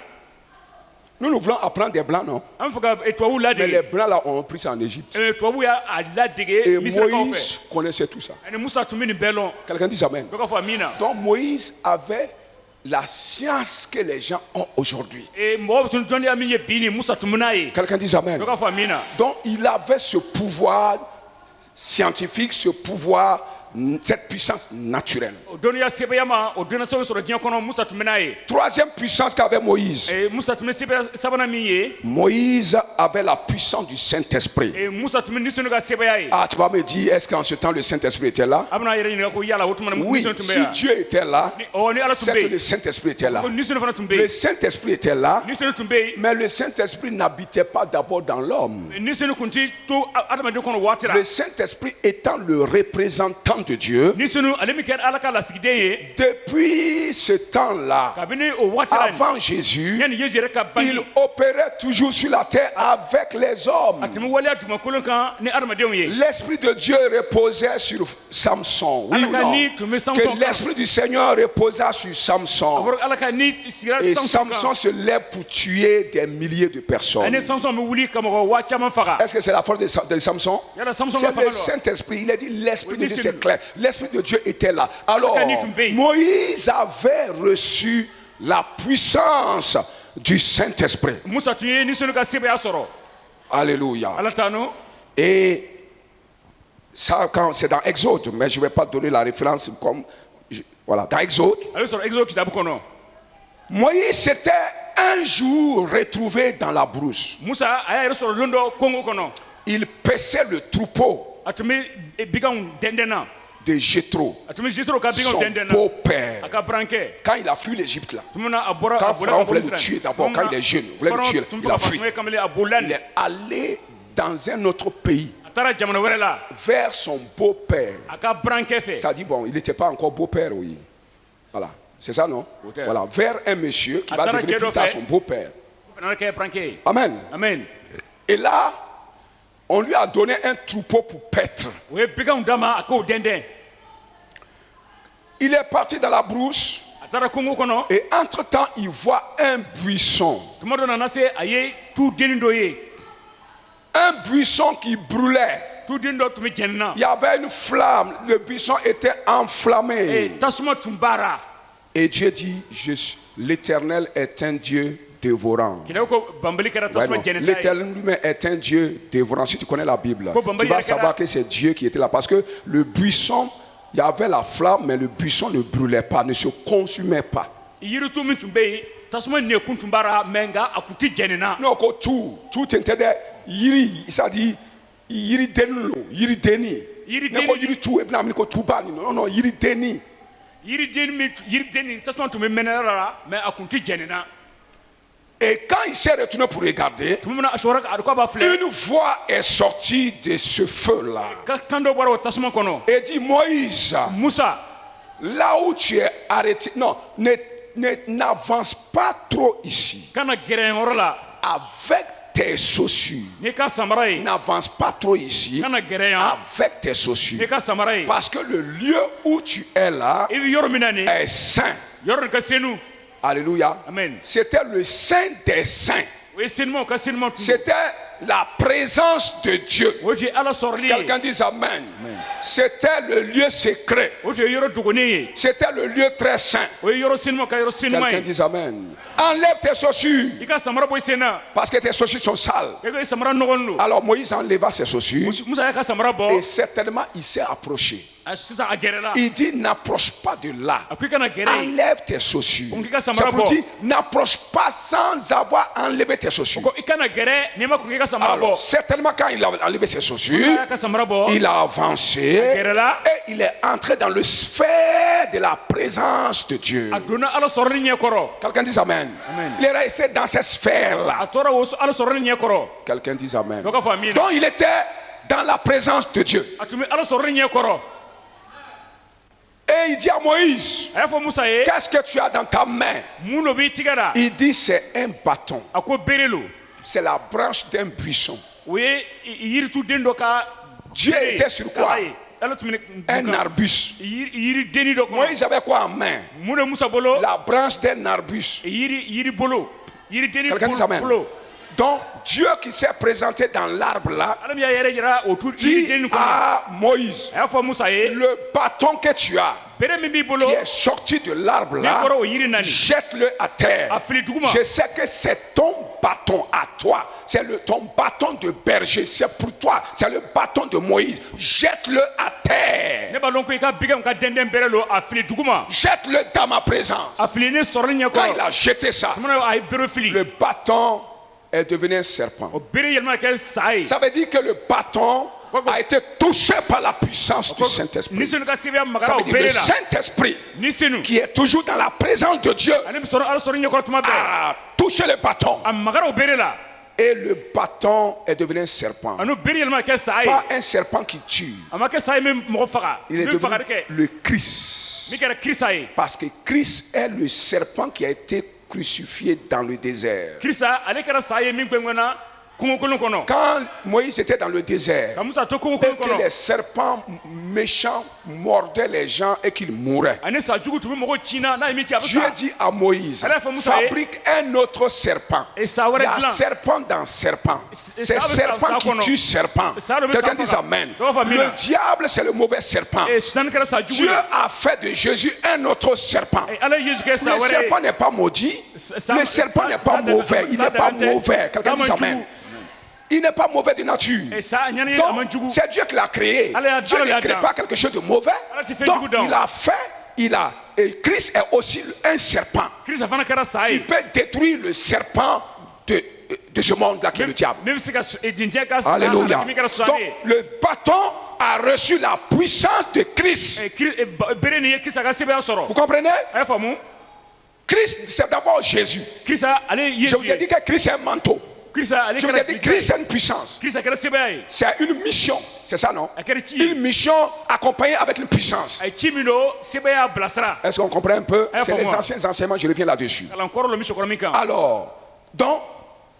Nous voulons apprendre des blancs, non? an bɛ fɛ ka tubabuw Mais les ladege blancs là ont pris ça en Égypte. tubabuw y'a ladege Et Misirakaw fɛ Moïse connaissait tout ça. ani Musa tun bɛ nin bɛɛ lɔn Quelqu'un dit Amen. dɔ ka fɔ amina Donc Moïse avait la science que les gens ont aujourd'hui. mɔgɔw tun dɔnniya min ye bi ni Musa tun bɛ n'a ye Quelqu'un dit Amen. dɔ ka fɔ amina Donc il avait ce pouvoir scientifique, ce pouvoir, cette puissance naturelle. o dɔnniya sɛbɛya ma o dɔnniya sɛbɛya sɔrɔ diɲɛ kɔnɔ Musa tun bɛ n'a ye Troisième puissance qu'avait Moïse. Musa tun bɛ sɛbɛya sabanan min ye Moïse avait la puissance du Saint-Esprit. Musa tun bɛ nisɔndiya ka sɛbɛya ye Ah, tu vas me dire, est-ce qu'en ce temps le Saint-Esprit était là? a bɛna yɛrɛ ɲininka ko yala o tuma na Oui, nisɔn tun bɛ si yan Dieu était là, ni ala tun c'est bɛ que yen le Saint-Esprit était là. ko nisɔn fana tun bɛ Le yen Saint-Esprit était là, nisɔn tun bɛ yen mais le Saint-Esprit n'habitait pas d'abord dans l'homme. nisɔn tun ti to adamaden kɔnɔ waati la Le Saint-Esprit étant le représentant de Dieu, nisɔn ale min kɛra ala ka lasigiden ye depuis ce temps-là, kabini o waati la avant Jésus, yanni Yesu yɛrɛ ka bange il opérait toujours sur la terre avec les hommes. a tun bɛ waleya dugumakolo kan ni adamadenw ye L'Esprit de Dieu reposait sur Samson. Oui ou non? Que l'Esprit du Seigneur reposa sur a Samson. fɔra ala ka ni sigira Et Samson Samson kan se lève pour tuer des milliers de personnes. ani Samson bɛ wuli ka mɔgɔ waa caman faga Est-ce que c'est la force de Samson? yala Samson C'est ka fanga le lɔ Saint-Esprit. Il a dit l'Esprit de Oui, Dieu, c'est c'est clair. L'Esprit de Dieu était là. Alors, Akani Tumbe. Moïse avait reçu la puissance du Saint-Esprit. Musa tun ye nisɔn ka sɛbɛya sɔrɔ Alléluia. ala ta no Et ça, quand c'est dans Exode, mais je ne vais pas donner la référence comme. Voilà, dans Exode, a bɛ sɔrɔ Exode kitabu kɔnɔ Moïse s'était un jour retrouvé dans la brousse. Musa a y'a yɛrɛ sɔrɔ don dɔ Kongo kɔnɔ Il paissait le troupeau a tun bɛ biganw dɛndɛn na de Jéthro, a tun bɛ Jethro ka biganw son dɛndɛn na beau-père. a ka burankɛ Quand il a fui l'Égypte, là, tuma na a bɔra Quand a bɔra Pharaon ka bɔ voulait le Misira tuer d'abord, quand il est jeune, voulait le tuer, il a fui. a bolila il nin est allé dans un autre pays, a taara jamana wɛrɛ la vers son beau-père. a ka burankɛ fɛ Ça dit, bon, il n'était pas encore beau-père, oui. Voilà, c'est ça, non? Beau-père. Voilà, vers un monsieur qui va Attends, devenir plus tard son beau-père. a nana kɛ burankɛ ye Amen. amen Et là, on lui a donné un troupeau pour paître. o ye biganw d'a ma a k'o dɛndɛn Il est parti dans la brousse a taara Kongo kɔnɔ et entre-temps, il voit un buisson. tuma dɔ nana se a ye tu denni dɔ ye Un buisson qui brûlait. tu denni dɔ tun bɛ jɛni na Il y avait une flamme. Le buisson était enflammé. tasuma tun b'ara Et Dieu dit, l'Éternel est un Dieu dévorant. kɛlɛ ko banbali kɛra Ouais, tasuma non. jɛnita ye L'Éternel lui-même est un Dieu dévorant. Si tu connais la Bible, Ko Bambali tu vas yɛrɛ kɛra- savoir que c'est Dieu qui était là. Parce que le buisson, il y avait la flamme, mais le buisson ne brûlait pas, ne se consumait pas. yiritu min tun bɛ yen tasuma ne kun tun bara mais nga a kun ti jɛnina Non, ko tu t'interdis yiri, ça dit yiri denlo, yiri deni. Yiri Ne ko deni. yiri tu e bina mi ko tu bani. Non, yiri deni. yiri deni tasuma tun bɛ mɛnɛ la mais a kun ti jɛnina Et quand il s'est retourné pour regarder, tuma min na a sɔrɔ a ko a b'a filɛ une voix est sortie de ce feu-là. ka kan dɔ bɔra o tasuma kɔnɔ Et dit, Moïse, Musa là où tu es arrêté, non, n'avance pas trop ici. kana gɛrɛ yɔrɔ la Avec tes chaussures. n'i ka samara ye N'avance pas trop ici. kana gɛrɛ yan Avec tes n'i chaussures. ka samara ye Parce que le lieu où tu es là i bɛ yɔrɔ min na nin est saint. yɔrɔ nin ka senu Alléluia. Amen. C'était le saint des saints. o ye senumanw ka senumanw tun don C'était la présence de Dieu. o tun ye ala sɔrɔli ye Quelqu'un dit Amen. C'était le lieu secret. o tun ye yɔrɔ dogonnen ye C'était le lieu très saint. o ye yɔrɔ senuman ka yɔrɔ senuman Quelqu'un ye dit Amen. Enlève tes chaussures. i ka samara bɔ i sen na Parce que tes chaussures sont sales. i ka i samara nɔgɔlen don Alors Moïse enleva ses chaussures. Musa y'a ka samara Et bɔ certainement il s'est approché. sisan a gɛrɛla Il dit n'approche pas de là. a ko i kana gɛrɛ yen Enlève tes chaussures. Kon k'i ka C'est samara pour bɔ. dire n'approche pas sans avoir enlevé tes chaussures. ko i kana gɛrɛ n'i ma kɔn k'i ka samara Alors bɔ certainement quand il a enlevé ses a chaussures, y'a ka samara bɔ il a avancé gɛrɛla et il est entré dans le sphère de la présence de Dieu. a donna ala sɔrɔli ɲɛ kɔrɔ Quelqu'un dit Amen. Amen. Il est resté dans cette a sphère-là. tora o ala sɔrɔli ɲɛ kɔrɔ Quelqu'un dit Amen. dɔ ka fɔ amin Donc il était dans la présence de Dieu. a tun bɛ ala sɔrɔli ɲɛ kɔrɔ Et il dit à Moïse, a y'a fɔ musa ye qu'est-ce que tu as dans ta main? mun dɔ b'i tigɛ la Il dit c'est un bâton. a ko bere lo C'est la branche d'un buisson. o ye yirituden dɔ ka Dieu bere était sur quoi? kala ye. ala tun bɛ Un arbuste. yiriden dɔ kɔnɔ Moïse avait quoi en main? mun de musa bolo La branche d'un arbuste. yiri bolo yiriden Quelqu'un dit Amen. bolo Donc Dieu qui s'est présenté dans l'arbre là ala min y'a yɛrɛ yira o tu dit yiriden kɔnɔ à Moïse, a y'a fɔ musa ye le bâton que tu as bere min b'i bolo qui est sorti de l'arbre min là, kɔrɔ o yiri na nin jette-le à terre. a fili duguma Je sais que c'est ton bâton à toi. C'est ton bâton de berger. C'est pour toi. C'est le bâton de Moïse. Jette-le à terre. ne b'a dɔn ko i ka bigɛw ka dɛndɛn bere lo a fili duguma Jette-le dans ma présence. a fili ne sɔrɔli ɲɛ Quand il kɔrɔ a jeté ça, tuma na a ye bere fili le bâton est devenu un serpent. o bere yɛlɛma ka kɛ sa ye Ça veut dire que le bâton a été touché par la puissance du ni Saint-Esprit. senu ka sɛbɛya Ça magara veut o dire que bere le la Saint-Esprit, ni senu qui est toujours dans la présence de Dieu, ani bɛ sɔrɔ ala sɔrɔ ɲɛ kɔrɔ tuma bɛɛ a touché le bâton. a magara o bere la Et le bâton est devenu un serpent. a n'o bere yɛlɛma ka kɛ sa ye Pas un serpent qui tue. a ma kɛ sa ye min mɔgɔ faga Il est min fagali devenu kɛ le Christ. min kɛra kirisa ye Parce que Christ est le serpent qui a été crucifié dans le désert. kirisa ale kɛra sa ye min gbɛngbɛnna kungo kolon kɔnɔ Quand Moïse était dans le désert, ka musa to kungo et kolon que les kɔnɔ serpents méchants mordaient les gens et qu'ils mouraient, ani sa jugu tun bɛ mɔgɔw ciina n'a ye min ci a bɛ Dieu sa dit à Moïse, Elle a fait Moussa, fabrique un autre serpent. et sa Il y wɛrɛ a dilan serpent dans serpent. Et C'est ça veut serpent ça qui qu'on a. tue serpent. Ça veut Quelqu'un ça dit qu'on a. Amen. Donc, on va Le bien. diable, c'est le mauvais serpent. et sitani kɛra sa jugu Dieu ye a fait de Jésus un autre serpent. et ala ye yesu kɛ sa Le wɛrɛ serpent ye n'est pas maudit. Ça- Le serpent ça- n'est pas ça- mauvais. Il ça- n'est pas ça- mauvais. Quelqu'un ça- dit ça- Amen. Il n'est pas mauvais de nature. et sa ɲani ye a man Donc, jugu c'est Dieu qui l'a créé. Allez, Dieu allez, ne crée allez. pas quelque chose de mauvais. Allez, tu fais Donc, du coup, il a fait, et Christ est aussi un serpent kirisa fana kɛra sa qui ye peut détruire le serpent de ce monde-là qui est le diable. min bɛ se ka dincɛ ka sa Alléluia. min kɛra sa Donc, ye le bâton a reçu la puissance de Christ. bere nin ye kirisa ka sɛbɛya sɔrɔ Vous comprenez? a ye faamu Christ, c'est d'abord Jésus. kirisa ale ye Je yesu vous ai dit ye que Christ est un manteau. kirisa ale Je vous ai kɛra dit que Christ est une puissance. kirisa kɛra sɛbɛya ye C'est une mission. C'est ça, non? a kɛra ci ye Une mission accompagnée avec une puissance. a ye ci min don sɛbɛya bilasira Est-ce qu'on comprend un peu? Eh, C'est pour les moi. anciens enseignements, je reviens là-dessus. kalan kɔrɔ lo min sɔkɔrɔ min kan Alors, donc,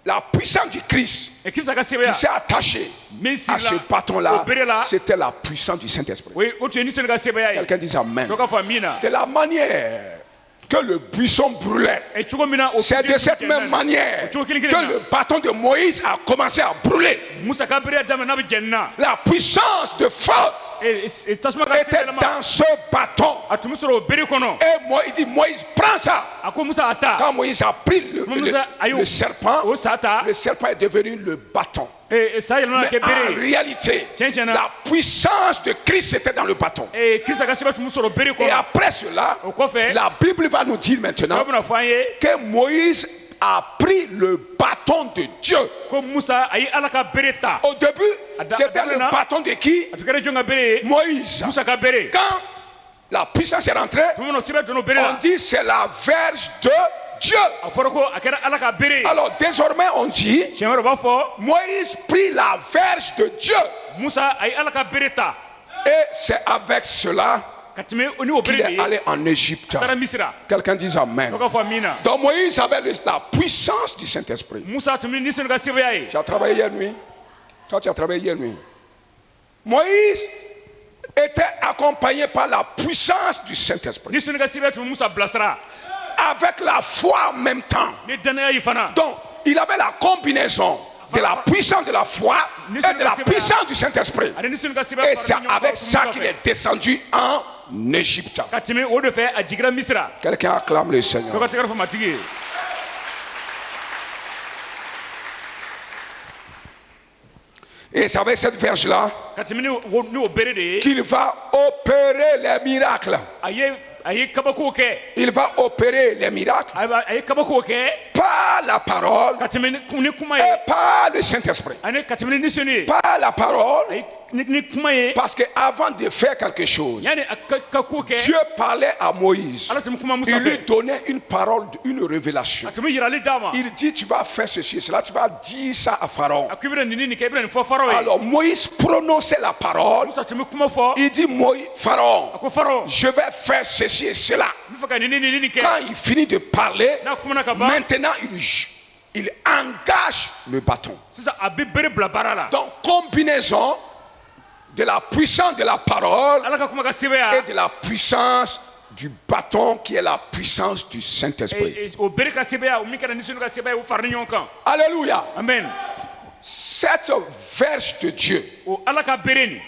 la puissance du Christ et kirisa ka qui sɛbɛya s'est attachée min à ce sirila bâton-là, o bere la c'était la puissance du Saint-Esprit. o tun ye ni senu ka sɛbɛya ye Quelqu'un dit Amen. dɔ ka fɔ min na De la manière que le buisson brûlait, et cogo min na o c'est de cette même manière o cogo kelen que kelen le na bâton de Moïse a commencé à brûler. musa ka bere daminɛ n'a bɛ jɛni na La puissance de feu tasuma ka était sɛbɛyɛlɛma dans ce bâton. a tun bɛ sɔrɔ o bere kɔnɔ Et il dit, Moïse, prends ça. a ko musa a ta Quand Moïse a pris Musa a y'o- le serpent, o sa ta le serpent est devenu le bâton. ça yɛlɛmana Mais kɛ en bere réalité, Tiens, la puissance de Christ était dans le bâton. krista ka sɛbɛ tun bɛ sɔrɔ bere Et kɔnɔ après cela, o kɔfɛ la Bible va nous dire a maintenant bɛna fɔ an ye que Moïse a pris le bâton de Dieu. ko musa a ye ala ka bere ta Au début, c'était le Adamina. bâton de qui? a tun kɛra jɔn ka bere ye Moïse. musa ka bere Quand la puissance est rentrée, tuma min na o sɛbɛ donna o bere on la dit c'est la verge de Dieu. a fɔra ko a kɛra ala ka bere ye Alors désormais on dit, siɲɛ wɛrɛ o b'a fɔ Moïse prit la verge de Dieu. musa a ye ala ka bere ta Et c'est avec cela ka tɛmɛ ni o qu'il bere de est ye allé en Égypte. a taara misira Quelqu'un dit Amen. o ka fɔ amina Donc Moïse avait la puissance du Saint-Esprit. musa tun bɛ ni senu ka sebeya ye Tu as travaillé hier nuit? Toi, tu as travaillé hier nuit. Moïse était accompagné par la puissance du Saint-Esprit. ni senu ka sebeya tun bɛ musa bilasira Avec la foi en même temps. ni dannaya ye fana Donc, il avait la combinaison de la puissance de la foi et de la puissance du Saint-Esprit. ani ni senu ka sebeya Et c'est avec ça qu'il est descendu en Égypte. ka tɛmɛ o de fɛ a jigira misira Quelqu'un acclame le dɔ Seigneur. ka tɛgɛrɛ fɔ matigi ye Et c'est avec cette verge-là ka tɛmɛ ni o bere de ye qu'il va opérer les miracles. a ye kabakow kɛ Il va opérer les miracles a ye kabakow kɛ par la parole ka tɛmɛ ni kuma ye et par le Saint-Esprit. ani ka tɛmɛ ni senu ye Par la parole, a ye ni kuma ye parce qu'avant de faire quelque chose, yanni a ka ko kɛ Dieu parlait à Moïse. ala tun bɛ kuma musa Il lui fɛ donnait une parole, une révélation. a tun bɛ yirali d'a ma Il dit, tu vas faire ceci et cela, tu vas dire ça à Pharaon. a ko i bɛna nin kɛ i bɛna nin fɔ faraw ye Alors Moïse prononçait la parole. musa tun bɛ kuma fɔ Il dit, Moïse, a Pharaon, ko faraw je vais faire ceci et cela. n bɛ fɛ ka nin kɛ Quand il finit de parler, n'a kumana ka ban maintenant il engage le bâton. sisan a bɛ bere bila baara la Donc, combinaison de la puissance de la parole ala ka kuma ka sebeya et de la puissance du bâton qui est la puissance du Saint-Esprit. o bere ka sebeya o min kɛra ni senu ka sebeya o farani ɲɔgɔn kan Alléluia. amen Cette verge de Dieu, o ala ka bere nin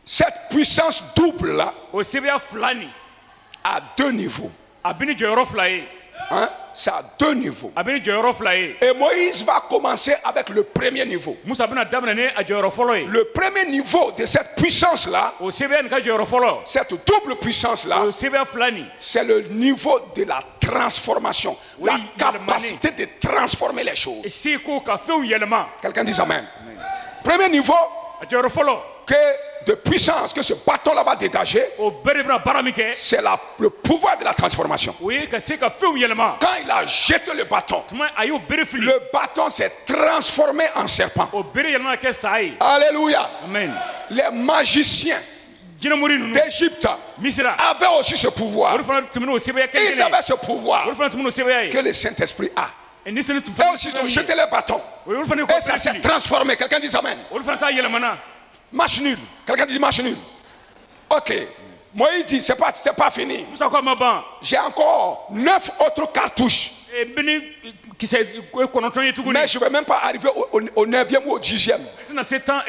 cette puissance double-là, o sebeya fila nin à deux niveaux. a bɛ ni jɔyɔrɔ fila ye Hein? C'est à deux niveaux. a bɛ ni jɔyɔrɔ fila ye Et Moïse va commencer avec le premier niveau. musa bɛna daminɛ ni a jɔyɔrɔ fɔlɔ ye Le premier niveau de cette puissance-là, o sebeya nin ka jɔyɔrɔ fɔlɔ cette double puissance-là, o sebeya fila nin c'est le niveau de la transformation, Oui, la il y a le capacité de transformer les choses. se ko ka fɛnw yɛlɛma Quelqu'un dit Amen. Premier niveau a jɔyɔrɔ fɔlɔ de puissance que ce bâton-là va dégager, o bere bɛna baara min kɛ c'est le pouvoir de la transformation. o ye ka se ka fɛnw yɛlɛma Quand il a jeté le bâton, tuma a y'o bere fili le bâton s'est transformé en serpent. o bere yɛlɛmana kɛ sa ye Alléluia. amen Les magiciens jinɛmori ninnu d'Égypte misira avaient aussi ce pouvoir. olu fana tun bɛ n'o sebeya Ils kelen avaient ce pouvoir olu fana tun bɛ n'o sebeya que ye le Saint-Esprit a. ni senu tun Eux fana aussi, ils ont jeté les bâtons. olu fana y'u Et ka ça bere s'est fili transformé. Quelqu'un dit Amen. olu fana t'a yɛlɛmana Match nul. Quelqu'un dit match nul. Ok. Moïse dit, c'est pas fini. musa ko a ma ban J'ai encore 9 autres cartouches. n bɛ ni kisɛ kɔnɔntɔn ye tuguni Mais je ne vais même pas arriver au 9e ou au 10e. n tɛna se tan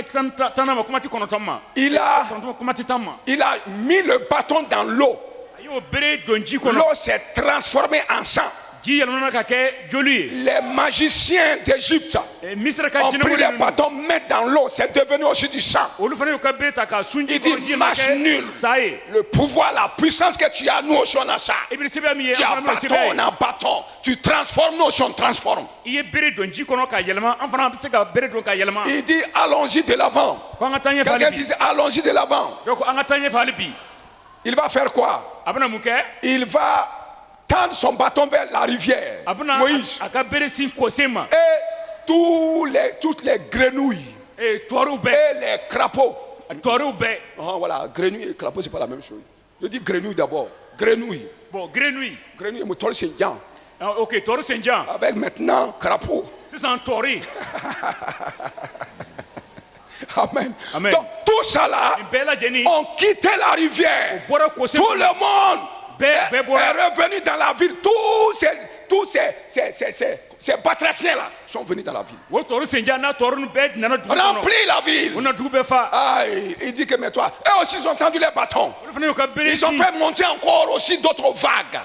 ma kuma ti kɔnɔntɔn ma Il a kuma ti tan ma mis le bâton dans l'eau. a y'o bere don ji kɔnɔ L'eau s'est transformée en sang. ji yɛlɛmana ka kɛ joli ye Les magiciens d'Égypte misira ka ont pris jinɛmori les ninnu bâtons, mettent dans l'eau. C'est devenu aussi du sang. olu fana y'u ka bere ta ka sun ji Il dit, kɔnɔ ji yɛlɛmana match nul. kɛ sa ye Le pouvoir, la puissance que tu as, nous aussi on a ça. i bɛ ni sebeya min ye Tu an as fana bɛ n'o bâton, sebeya on a bâton. Tu transformes, nous aussi on transforme. ye i ye bere don ji kɔnɔ ka yɛlɛma an fana bɛ se ka bere don ka yɛlɛma Il dit, allons-y de l'avant. ko an ka taa ɲɛfɛ Quelqu'un hali bi disait, allons-y de l'avant. donc an ka taa ɲɛfɛ hali bi Il va faire quoi? a bɛna mun kɛ Il va tendre son bâton vers la rivière. a bɛna Moïse. a ka bere sin kɔsen ma Et toutes les grenouilles tuwariw bɛɛ et les crapauds. tuwariw bɛɛ Voilà, grenouille et crapaud, c'est pas la même chose. Je dis grenouille d'abord. Grenouille. bon grenouille Grenouille, moteur c'est Jean. ok tɔɔri senjan Avec maintenant crapaud. sisan tɔɔri Amen. Amen. Donc tout ça là, nin bɛɛ lajɛlen ont quitté la rivière. bɔra kɔsen Tout le monde bɛɛ est bɔra revenu dans la ville. Tous tous ces batraciens-là sont venus dans la ville. Remplis la ville. Il dit que mais toi, eux aussi ils ont tendu les bâtons. Ils ont fait monter encore aussi d'autres vagues.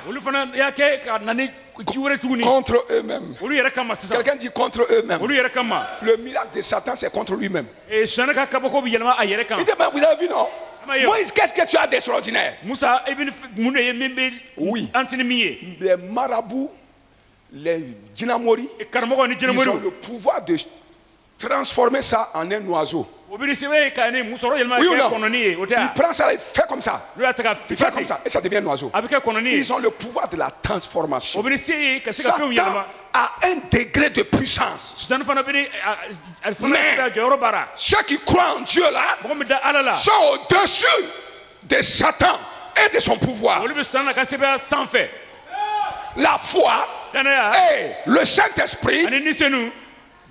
Contre eux-mêmes. Quelqu'un dit contre eux-mêmes. Le miracle de Satan, c'est contre lui-même. Il dit, mais vous avez vu, non? Moïse, qu'est-ce que tu as d'extraordinaire? Oui. Les marabouts, les dynamori, ils ont le pouvoir de transformer ça en un oiseau. Oui ou non? Il prend ça, il fait comme ça. Il fait comme ça et ça devient un oiseau. Ils ont le pouvoir de la transformation. Satan a un degré de puissance. Mais ceux qui croient en Dieu là sont au-dessus de Satan et de son pouvoir. La foi et le Saint-Esprit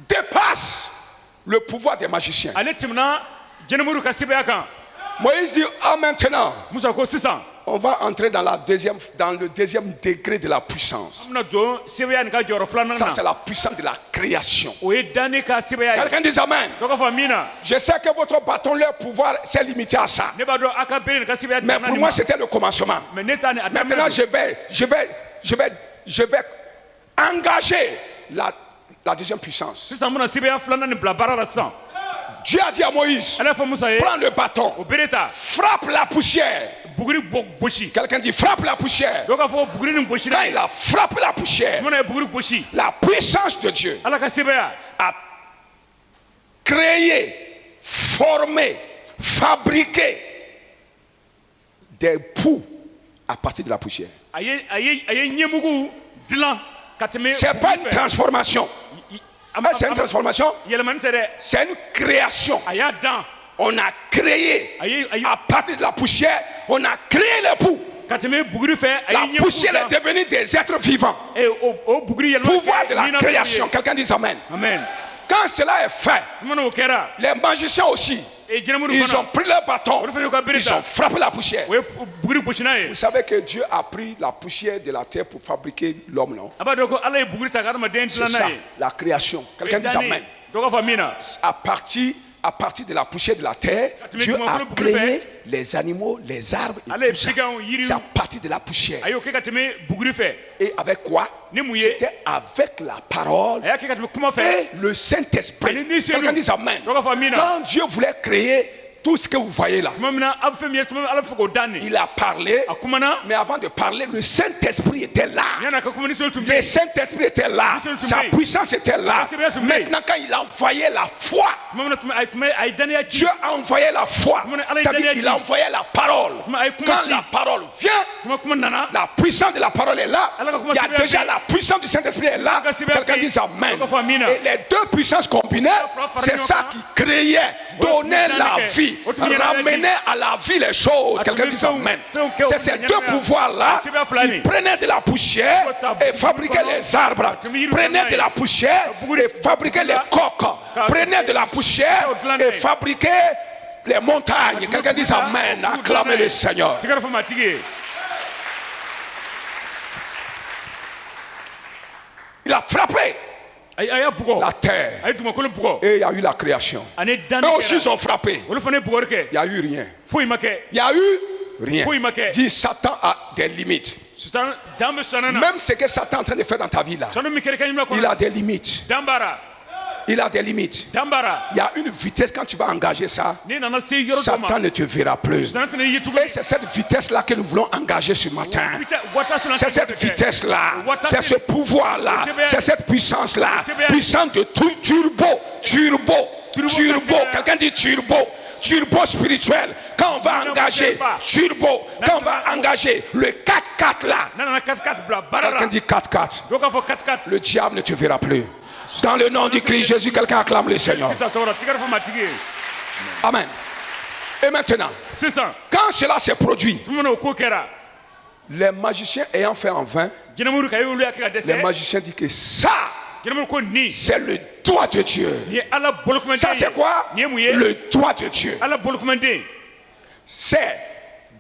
dépassent le pouvoir des magiciens. Moïse dit, maintenant, on va entrer dans le deuxième degré de la puissance. Ça, c'est la puissance de la création. Quelqu'un dit Amen. Je sais que votre bâton, leur pouvoir s'est limité à ça. Mais pour moi, c'était le commencement. Maintenant, je vais engager la deuxième puissance. Dieu a dit à Moïse, prends le bâton, frappe la poussière. Quelqu'un dit frappe la poussière. Quand il a frappé la poussière, la puissance de Dieu a créé, formé, fabriqué des poux à partir de la poussière. C'est pas une transformation. C'est une transformation. C'est une création. On a créé à partir de la poussière. On a créé les poux. La poussière est devenue des êtres vivants. Pouvoir de la création. Quelqu'un dit Amen. Quand cela est fait, les magiciens aussi, ils ont pris leur bâton, ils ont frappé la poussière. Vous savez que Dieu a pris la poussière de la terre pour fabriquer l'homme, non? C'est ça, la création. Quelqu'un dit Amen. À partir de la poussière de la terre, Dieu a créé les animaux, les arbres et tout ça. C'est à partir de la poussière. Et avec quoi? C'était avec la parole et le Saint-Esprit. Quelqu'un dit Amen. Quand Dieu voulait créer tout ce que vous voyez là, il a parlé, mais avant de parler, le Saint-Esprit était là. Le Saint-Esprit était là. Sa puissance était là. Maintenant, quand il a envoyé la foi, Dieu a envoyé la foi. C'est-à-dire qu'il a envoyé la parole. Quand la parole vient, la puissance de la parole est là. Il y a déjà la puissance du Saint-Esprit est là. Quelqu'un dit Amen. Et les deux puissances combinées, c'est ça qui créait, donnait la vie. Ramener à la vie les choses. Quelqu'un dit Amen. C'est ces deux pouvoirs-là qui prenaient de la poussière et fabriquaient les arbres. Prenaient de la poussière et fabriquaient les coques. Prenaient de la poussière et fabriquaient les montagnes. Quelqu'un dit Amen. Acclamez le Seigneur. Il a frappé la terre et il y a eu la création. Mais aussi ils ont frappé. Il n'y a eu rien. Il n'y a eu rien. Dis Satan a des limites. Même ce que Satan est en train de faire dans ta vie là, il a des limites. Il a des limites. Il y a une vitesse quand tu vas engager ça, Satan ne te verra plus. Et c'est cette vitesse-là que nous voulons engager ce matin. C'est cette vitesse-là. C'est ce pouvoir-là. C'est cette puissance-là. Puissance de tout turbo. Quelqu'un dit turbo. Turbo spirituel. Quand on va engager turbo, quand on va engager le 4x4 là, quelqu'un dit 4x4. Le diable ne te verra plus. Dans le nom du Christ Jésus, quelqu'un acclame le Seigneur. Amen. Et maintenant, quand cela s'est produit, les magiciens ayant fait en vain, les magiciens disent que ça, c'est le doigt de Dieu. Ça c'est quoi? Le doigt de Dieu. C'est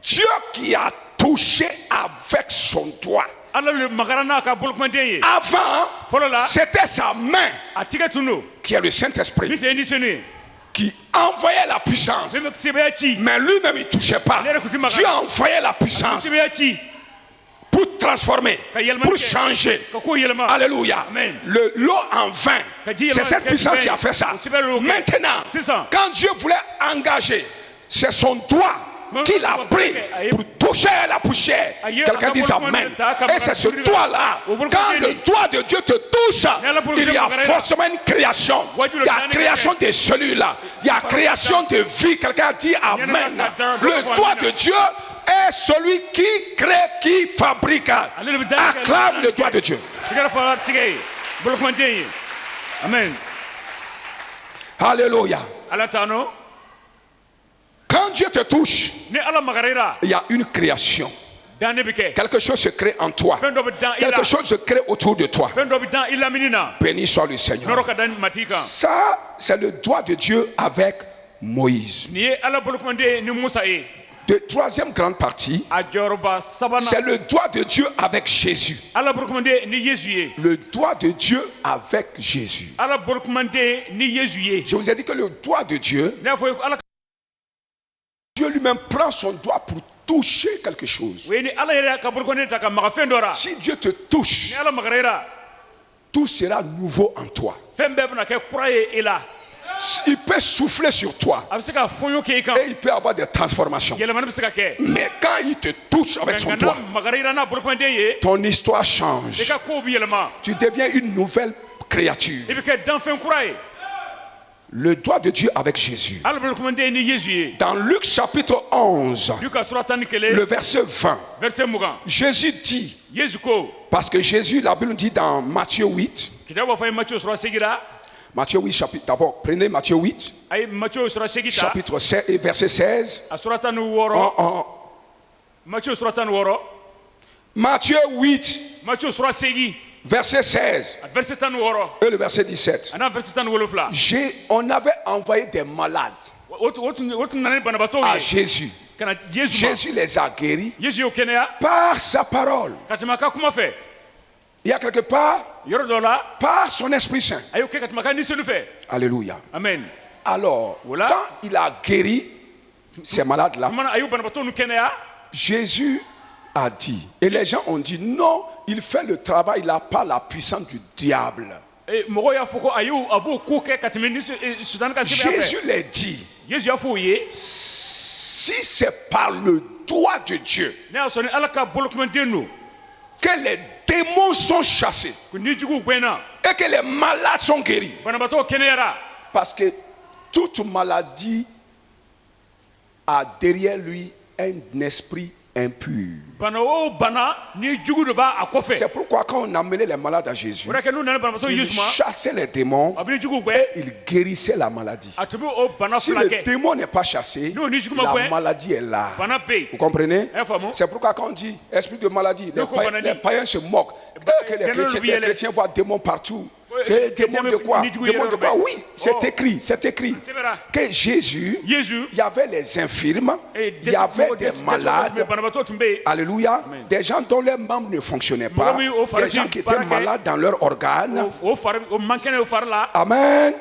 Dieu qui a touché avec son doigt ala le magarana ka bolokmanden ye Avant, fɔlɔ la c'était sa main a tigɛ tun don qui est le Saint-Esprit min tɛ éditionné ye qui envoyait la puissance. min bɛ sɛbɛya ci Mais lui-même, il ne touchait pas. Dieu envoyait la a puissance sɛbɛya ci pour transformer, pour changer. ka ko yɛlɛma Alléluia. Amen. L'eau en vin, c'est cette puissance qui a fait ça. Maintenant, quand Dieu voulait engager, c'est son doigt qu'il a pris pour toucher la poussière. Quelqu'un dit Amen. Et c'est ce doigt-là. Quand le doigt de Dieu te touche, il y a forcément une création. Il y a création des cellules. Il y a création de vie. Quelqu'un dit Amen. Le doigt de Dieu est celui qui crée, qui fabrique. Acclame le doigt de Dieu. Amen. Alléluia. Ala tano Quand Dieu te touche, ni ala magarira il y a une création. dan ne bɛ kɛ Quelque chose se crée en toi. fɛn dɔ bɛ dan i la Quelque chose se crée autour de toi. fɛn dɔ bɛ dan i lamini na Béni soit le Seigneur. nɔrɔ ka dan mati kan Ça, c'est le doigt de Dieu avec Moïse. nin ye ala bolokomanden ni musa ye De troisième grande partie, a jɔyɔrɔba c'est sabanan le doigt de Dieu avec Jésus. ala bolokomanden ni yesu ye Le doigt de Dieu avec Jésus. ala bolokomanden ni yesu ye Je vous ai dit que le doigt de Dieu, ne y'a fɔ ala Dieu lui-même prend son doigt pour toucher quelque chose. o ye ni ala yɛrɛ ka bolokomanden ta ka maga fɛn dɔ ra Si Dieu te touche, ni ala magarira tout sera nouveau en toi. fɛn bɛɛ bɛna kɛ kura ye i la Il peut souffler sur toi a bɛ se ka fɔɲɔ kɛ i kan et il peut avoir des transformations. yɛlɛmani bɛ se ka kɛ Mais quand il te touche avec son nka doigt, n'a magarira n'a bolokomanden ye ton histoire i change. ka kow bɛ yɛlɛma Tu deviens une nouvelle créature. i bɛ kɛ danfɛn kura ye Le doigt de Dieu avec Jésus. ala bolokomanden ni yesu ye Dans Luc chapitre 11, luka sura tan ni le kelen verset 20, verset mugan Jésus dit, yesu ko parce que Jésus, la Bible dit dans Matthieu 8, kitabu b'a fɔ a ye matthieu sura segira Matthieu 8, chapitre, d'abord, prenez Matthieu 8, a ye matthieu sura segi ta chapitre 7 et verset 16. a sura tan ni wɔɔrɔ matthieu sura tan ni wɔɔrɔ Matthieu 8, matthieu sura segi verset 16 a verset tan ni wɔɔrɔ et le verset 17. a n'a verset tan ni wolonfila On avait envoyé des malades o tun nana ni banabaatɔw à ye Jésus. ka na yesu ma Jésus les a guéris yesu y'o kɛnɛya par sa parole. ka tɛmɛ a ka kuma fɛ Il y a quelque part, yɔrɔ dɔ la par son Esprit Saint. a y'o kɛ ka tɛmɛ a ka nisɔnni fɛ Alléluia. amen Alors, Voilà. quand il a guéri ces malades-là, tumana a y'o banabaatɔw nu kɛnɛya Jésus a dit, et les gens ont dit, non, il fait le travail, il n'a pas la puissance du diable. mɔgɔw y'a fɔ ko a b'o ko kɛ ka tɛmɛ sitani ka sɛbɛya Jésus fɛ les dit, yesu y'a fɔ o ye si c'est par le doigt de Dieu ne y'a sɔrɔ ni ala ka bolokomanden don que les démons sont chassés ko ni juguw gɛnna et que les malades sont guéris, banabaatɔw kɛnɛyara parce que toute maladie a derrière lui un esprit impur. bana o bana ni jugu de b'a kɔfɛ C'est pourquoi quand on amenait les malades à Jésus, o de kɛ n'u nana banabaatɔ il yesu ma chassait les démons a bɛ ni juguw gɛn et il guérissait la maladie. a tun bɛ o bana Si fila le kɛ démon n'est pas chassé, Nous, ni jugu ma la gwen. maladie est là. bana bɛ yen Vous comprenez? Eh, famo. C'est pourquoi quand on dit esprit de maladie, Nous, comprenons. les païens se moquent. Que les Nous, chrétiens, nous, les nous, chrétiens voient démons partout. Ouais, Que chrétiens, démons de quoi? ni jugu Démons de yɛrɛ quoi? bɛ. Oui, c'est Oh. écrit, c'est écrit. C'est vrai. Que Jésus, yesu il y avait les infirmes, eh, il y avait mɔgɔ des dɛsɛ- dɛsɛ- malades. banabaatɔ tun bɛ yen Alléluia. Amen. Des gens dont les membres ne fonctionnaient pas. Mɔgɔ min o fari Des gens ti qui étaient baara kɛ. malades dans leurs organes. o fari o mankɛnɛ o fari la Amen.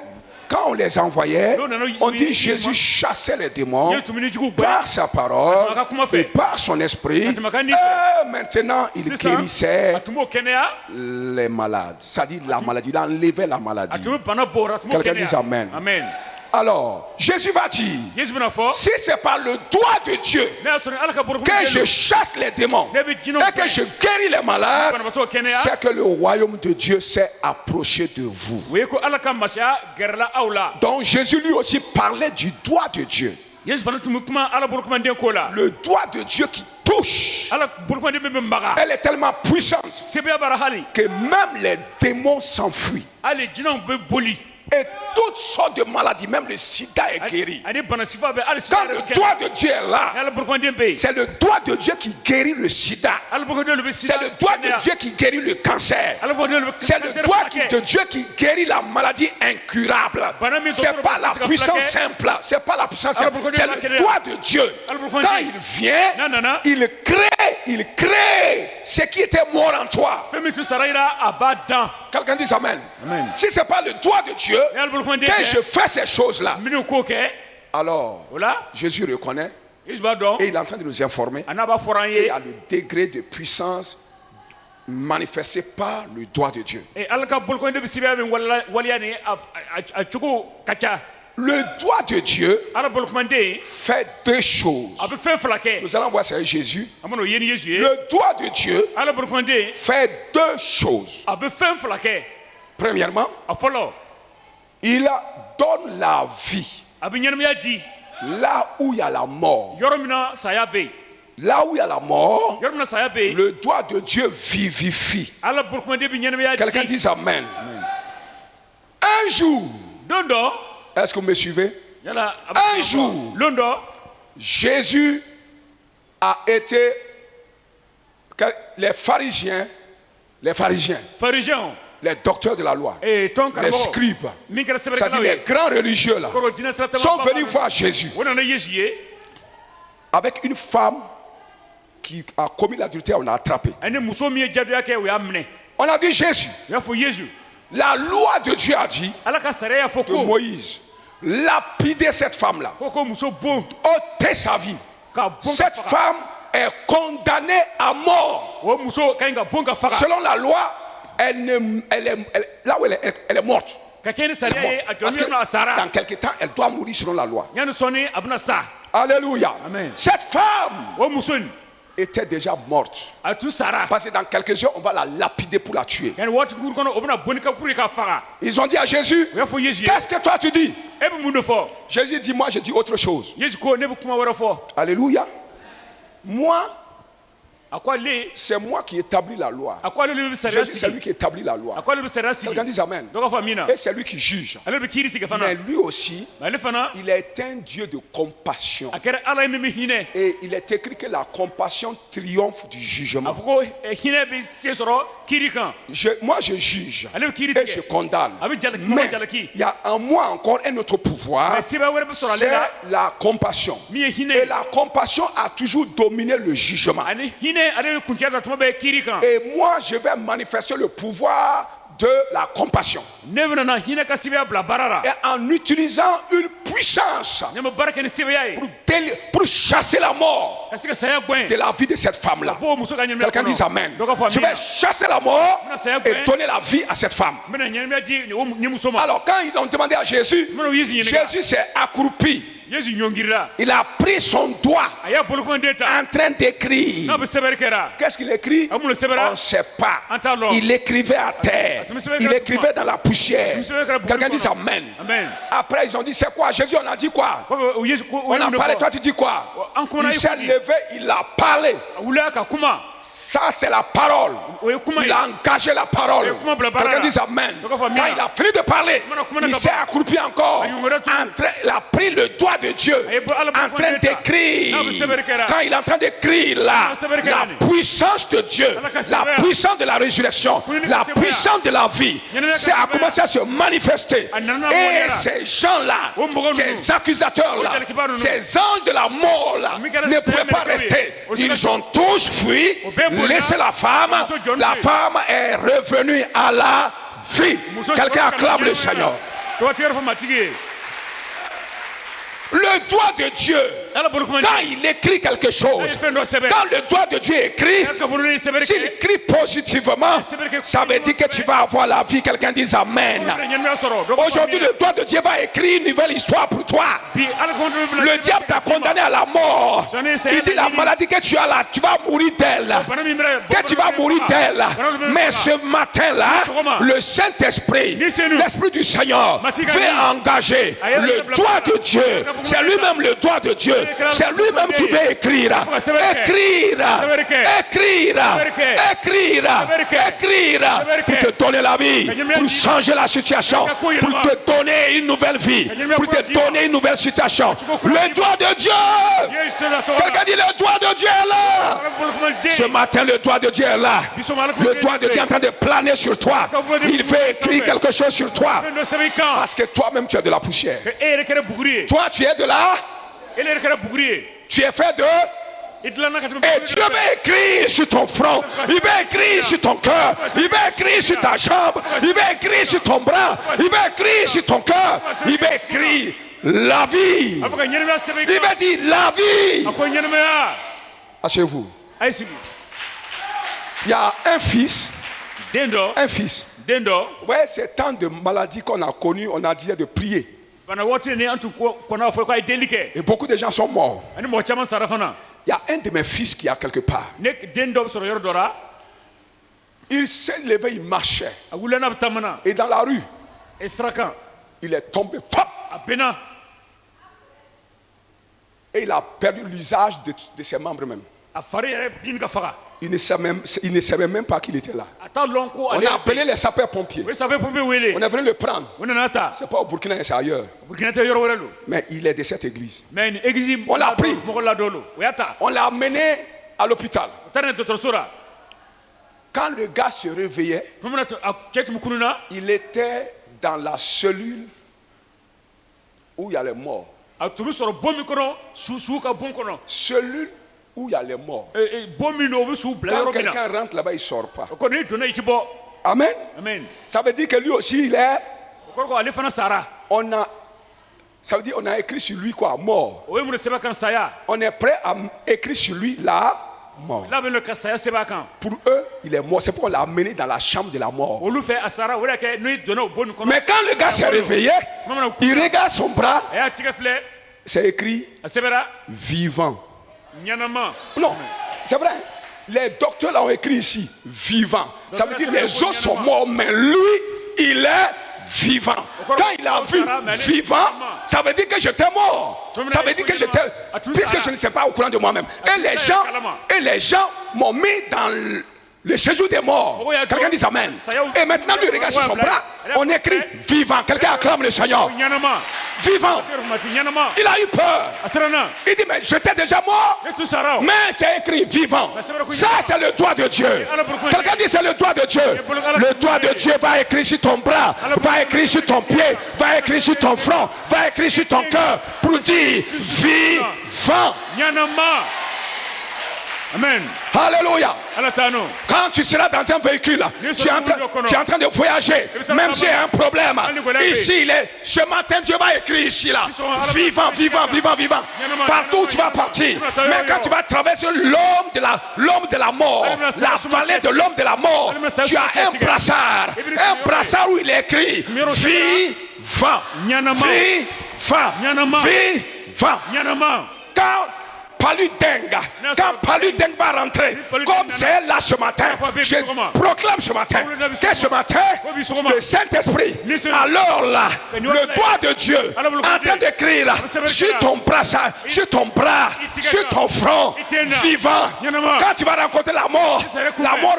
Quand on les envoyait, Non, non, non, on oui, dit oui, Jésus oui. chassait les démons yesu tun bɛ ni juguw gɛn par sa parole Ka kuma fɛ. et par son esprit. Ka tɛmɛ ka ni Et fɛ. maintenant, il sisan guérissait a tun b'o kɛnɛya les malades. C'est-à-dire la maladie. Il enlevait la a maladie. tun bɛ bana bɔ a tun b'o Quelqu'un dise kɛnɛya amen. amen Alors, Jésus va dire, yesu bɛna fɔ si c'est par le doigt de Dieu ne y'a sɔrɔ ni ala ka que bolokomanden je don chasse les démons ne bɛ jinɛw et que je guéris les malades, banabaatɔ kɛnɛya c'est que le royaume de Dieu s'est approché de vous. o ye ko ala ka masaya gɛrɛla aw la Donc Jésus lui aussi parlait du doigt de Dieu. yesu fana tun bɛ kuma ala bolokomanden ko la Le doigt de Dieu qui touche. ala bolokomanden min bɛ maga Elle est tellement puissante sɛbɛya b'ara hali que même les démons s'enfuient. hali jinɛw bɛ boli Et toutes sortes de maladies, même le sida est guéri. ani bana sifa bɛ hali Quand sida le yɛrɛ bɛ doigt kɛ de Dieu est là, ala bolokomanden bɛ yen c'est le doigt de Dieu qui guérit le sida. ala bolokomanden de bɛ C'est sida le doigt de kɛnɛya. Dieu qui guérit le cancer. ala bolokomanden de bɛ C'est le kansɛri doigt furakɛ. de Dieu qui guérit la maladie incurable. C'est pas la puissance simple. C'est pas la puissance simple. C'est le doigt de Dieu. Quand il vient, il crée il crée ce qui était mort en toi. fɛn min tun sara ira a b'a dan Quelqu'un dit Amen. Amen. Si ce n'est pas le doigt de Dieu, ni ala bolokɔnden quand je tɛ fais ces choses-là, n bɛna k'o kɛ alors o la Jésus reconnaît yesu b'a dɔn et il est en train de nous informer a n'a b'a fɔra an et ye à le degré de puissance manifesté par le doigt de Dieu. ala ka bolokɔnden bɛ sɛbɛya min waliya nin a cogo ka ca Le doigt de Dieu ala bolokɔnden fait deux choses. a bɛ fɛn fila kɛ Nous allons voir ça avec Jésus. an bɛna o ye ni yesu ye Le doigt de Dieu ala bolokɔnden fait deux choses. a bɛ fɛn fila kɛ Premièrement, a fɔlɔ il donne la vie a bɛ ɲɛnamaya di là où il y a la mort. yɔrɔ min na saya bɛ yen Là où il y a la mort, yɔrɔ min na saya bɛ yen le doigt de Dieu vivifie. ala bolokɔnden bɛ ɲɛnamaya Quelqu'un di dit Amen. Un jour, don dɔ est-ce que vous me suivez? yala a bɛ Un jour, don dɔ Jésus a été. Les pharisiens, farisiyɛnw les docteurs de la loi, tɔn les karamɔgɔ scribes, min kɛra c'est-à-dire sɛbɛnnikɛlaw les ye grands religieux là, kɔrɔ diinɛ sira sont tɛmɛ venus voir Jésus o nana yesu ye avec une femme qui a commis l'adultère, on a attrapé. ani muso min ye jadoya kɛ o y'a minɛ On a dit Jésus, u y'a fɔ yesu la loi de Dieu a dit ala ka sariya y'a fɔ de ko Moïse, lapider cette femme-là, ko muso bon ôter sa vie. ka bon ka Cette faga femme est condamnée à mort. o muso ka ɲi ka bon ka faga Selon la loi, là où elle est morte. ka kɛ ni Elle est sariya ye morte. a Parce jɔn min na a que sara dans quelque temps, elle doit mourir selon la loi. yanni sɔnni a bɛna sa Alléluia. Amen. Cette femme o muso in était déjà morte. a tun sara Parce que dans quelques heures, on va la lapider pour la tuer. yanni waati kuru kɔnɔ o bɛna bɔnni ka kuru k'a faga Ils ont dit à Jésus, o y'a fɔ yesu ye qu'est-ce que toi tu dis? e bɛ mun de fɔ Jésus dit, moi je dis autre chose. yesu ko ne bɛ kuma wɛrɛ fɔ Alléluia. Moi, a ko ale c'est moi qui établis la loi. a ko ale de bɛ sariya Jésus, c'est lui sigi qui établit la a loi. ko ale de bɛ sariya sigi Quelqu'un dit Amen. dɔ ka fɔ min na Et c'est lui qui juge. ale bɛ kiiri tigɛ fana Mais lui aussi, mais ale fana il est un Dieu de compassion. a kɛra ala ye min bɛ hinɛ Et il est écrit que la compassion triomphe du a jugement. fɔ ko hinɛ bɛ se sɔrɔ kiiri kan Moi, je juge ale bɛ kiiri et je tigɛ condamne. a bɛ jalaki Mais mɔgɔ jalaki il y a en moi encore un autre pouvoir, mais sɛbɛn wɛrɛ bɛ sɔrɔ ale c'est la la compassion. min ye Et hinɛ la compassion a toujours dominé le jugement. ani hinɛ ale bɛ kuncɛ ta tuma bɛɛ kiiri kan Et moi, je vais manifester le pouvoir de la compassion. ne bɛna na hinɛ ka sɛbɛya bila baara la Et en utilisant une puissance ne bɛ baara kɛ ni sɛbɛya ye pour chasser la mort ka se ka saya gɛn de la vie de cette femme-là. fo muso ka ɲɛnamaya Quelqu'un dit kɔnɔ Amen. dɔ ka fɔ Je amina vais chasser la mort Bɛna saya et gɛn donner la vie à cette femme. n bɛna ɲɛnamaya di ni muso ma Alors quand ils ont demandé à Jésus, n bɛna o yesu ɲininka Jésus s'est accroupi. yesu ɲɔngirila Il a pris son doigt a y'a bolokɔnden ta en train d'écrire. n'a bɛ sɛbɛnni kɛra Qu'est-ce qu'il écrit? a mun de On sɛbɛnra ne sait pas. an t'a dɔn Il écrivait à terre. Il écrivait dans la poussière. Quelqu'un dit Amen. amen Après, ils ont dit, c'est quoi? Jésus, on a dit quoi? o yesu ko o On ye a mun de parlé, fɔ toi tu dis quoi? an kumana Il i s'est ko di levé, il a parlé. a wulila ka kuma Ça, c'est la parole. o ye kuma Il ye a engagé la parole. Quelqu'un dit Amen. Quand il a fini de parler, il s'est accroupi encore. Il a pris le doigt de Dieu en train d'écrire. Quand il est en train d'écrire là, la puissance de Dieu, la puissance de la résurrection, la puissance de la vie, c'est a commencé à se manifester. Et ces gens-là, ces accusateurs-là, ces anges de la mort là, ne pouvaient pas rester. Ils ont tous fui, laissé la femme est revenue à la vie. Quelqu'un acclame le Seigneur. Le doigt de Dieu, quand il écrit quelque chose, quand le doigt de Dieu écrit, s'il écrit positivement, ça veut dire que tu vas avoir la vie. Quelqu'un dit Amen. Aujourd'hui, le doigt de Dieu va écrire une nouvelle histoire pour toi. Le diable t'a condamné à la mort. Il dit la maladie que tu as là, tu vas mourir d'elle. Que tu vas mourir d'elle. Mais ce matin-là, le Saint-Esprit, l'Esprit du Seigneur, veut engager le doigt de Dieu. C'est lui-même le doigt de Dieu. C'est lui-même qui veut écrire. Écrire. Pour te donner la vie. Pour changer la situation. Pour te donner une nouvelle vie. Pour te donner une nouvelle situation. Le doigt de Dieu. Quelqu'un dit le doigt de Dieu est là. Ce matin, le doigt de Dieu est là. Le doigt de Dieu est en train de planer sur toi. Il veut écrire quelque chose sur toi. Parce que toi-même, tu es de la poussière. Toi, tu es de là. Tu es fait de Et Dieu va écrire sur ton front, il va écrire sur ton cœur, il va écrire sur ta jambe, il va écrire sur ton bras, il va écrire sur ton cœur, il va écrire la vie. Il va dire la vie. Asseyez-vous. Il y a un fils. Un fils. Vous voyez, ces temps de maladie qu'on a connus, on a dit de prier. Et beaucoup de gens sont morts. Il y a un de mes fils qui est quelque part. Il s'est levé, il marchait. Et dans la rue, il est tombé. Et il a perdu l'usage de ses membres même. Il ne savait même pas qu'il était là. On a appelé les sapeurs-pompiers. On est venu le prendre. C'est pas au Burkina, c'est ailleurs. Mais il est de cette église. On l'a pris. On l'a amené à l'hôpital. Quand le gars se réveillait, il était dans la cellule où il y a les morts. Cellule où il y a les morts. Quand quelqu'un rentre là-bas, il ne sort pas. Amen. Ça veut dire que lui aussi, il est. Ça veut dire qu'on a écrit sur lui quoi? Mort. On est prêt à écrire sur lui la mort. Pour eux, il est mort. C'est pourquoi on l'a amené dans la chambre de la mort. Mais quand le gars s'est réveillé, il regarde son bras. C'est écrit vivant. Non, c'est vrai. Les docteurs l'ont écrit ici, vivant. Ça veut dire les autres sont morts, mais lui, il est vivant. Quand il a vu vivant, ça veut dire que j'étais mort. Ça veut dire que j'étais, puisque je ne sais pas au courant de moi-même. Et les gens m'ont mis dans le séjour des morts. Quelqu'un dit amen. Et maintenant, lui regarde sur son bras, on écrit vivant. Quelqu'un acclame le Seigneur. Vivant. Il a eu peur. Il dit, mais j'étais déjà mort. Mais c'est écrit vivant. Ça, c'est le doigt de Dieu. Quelqu'un dit, c'est le doigt de Dieu. Le doigt de Dieu va écrire sur ton bras, va écrire sur ton pied, va écrire sur ton front, va écrire sur ton cœur pour dire vivant. Amen. Alléluia. Quand tu seras dans un véhicule, tu es en train de voyager, même s'il y a un problème. Ici, ce matin, Dieu va écrire ici, là. Vivant, vivant, vivant, vivant. Partout où tu vas partir. Même quand tu vas traverser l'homme de la mort, la vallée de l'homme de la mort, tu as un brassard où il est écrit vivant, vivant, vivant. Quand Paludeng va rentrer, comme c'est là ce matin, je proclame ce matin que ce matin, le Saint-Esprit, alors là, le doigt de Dieu, en train d'écrire sur ton bras, sur ton front, vivant. Quand tu vas rencontrer la mort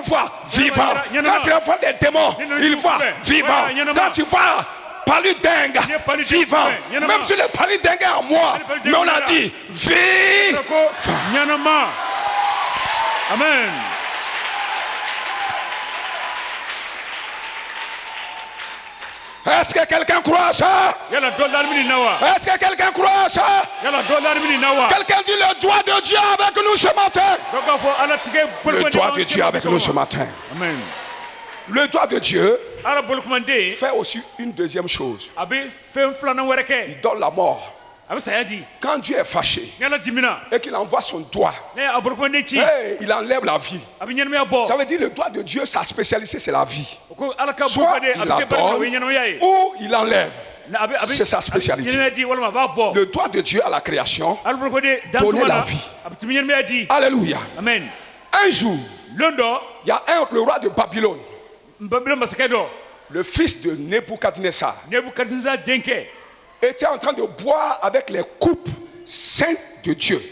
voit vivant. Quand tu rencontres les démons, il voit vivant. Quand tu vois Paludeng, vivant. Même si le Paludeng est en moi, mais on a dit vivant. Amen. Est-ce que quelqu'un croit à ça? Est-ce que quelqu'un croit à ça? Quelqu'un dit le doigt de Dieu avec nous ce matin. Le doigt de Dieu avec nous ce matin. Amen. Le doigt de Dieu fait aussi une deuxième chose. Il donne la mort. Quand Dieu est fâché et qu'il envoie son doigt, il enlève la vie. Ça veut dire le doigt de Dieu, sa spécialité c'est la vie. Soit il la donne ou il enlève. C'est sa spécialité. Le doigt de Dieu à la création donnait la vie. Alléluia. Amen. Un jour, il y a le roi de Babylone, le fils de Nebuchadnezzar, était en train de boire avec les coupes saintes de Dieu.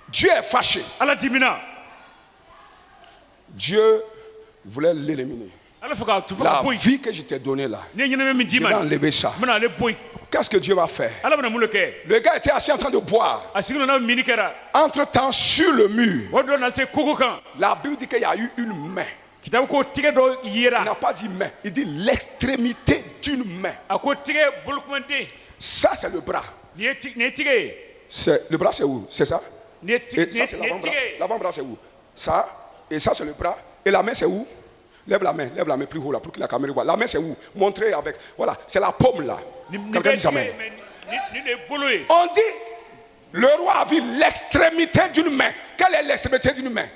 Dieu est fâché. Dieu voulait l'éliminer. La vie que je t'ai donnée là, je vais enlever ça. Qu'est-ce que Dieu va faire? Le gars était assis en train de boire. Entre-temps, sur le mur, la Bible dit qu'il y a eu une main. Il n'a pas dit main, il dit l'extrémité une main. a ko tigɛ bolokumanden Ça, c'est le bras. nin ye tigɛ ye Le bras, c'est où? C'est ça? nin ye Et ça, c'est tigɛ l'avant-bras. ye L'avant-bras, c'est où? Ça. Et ça, c'est le bras. Et la main, c'est où? Lève la main plus haut là pour que la caméra voit. La main, c'est où? Montrez avec. Voilà, c'est la paume là. Quelqu'un dit amen. nin de ye bolo ye On dit, le roi a vu l'extrémité d'une main. Quelle est l'extrémité d'une main?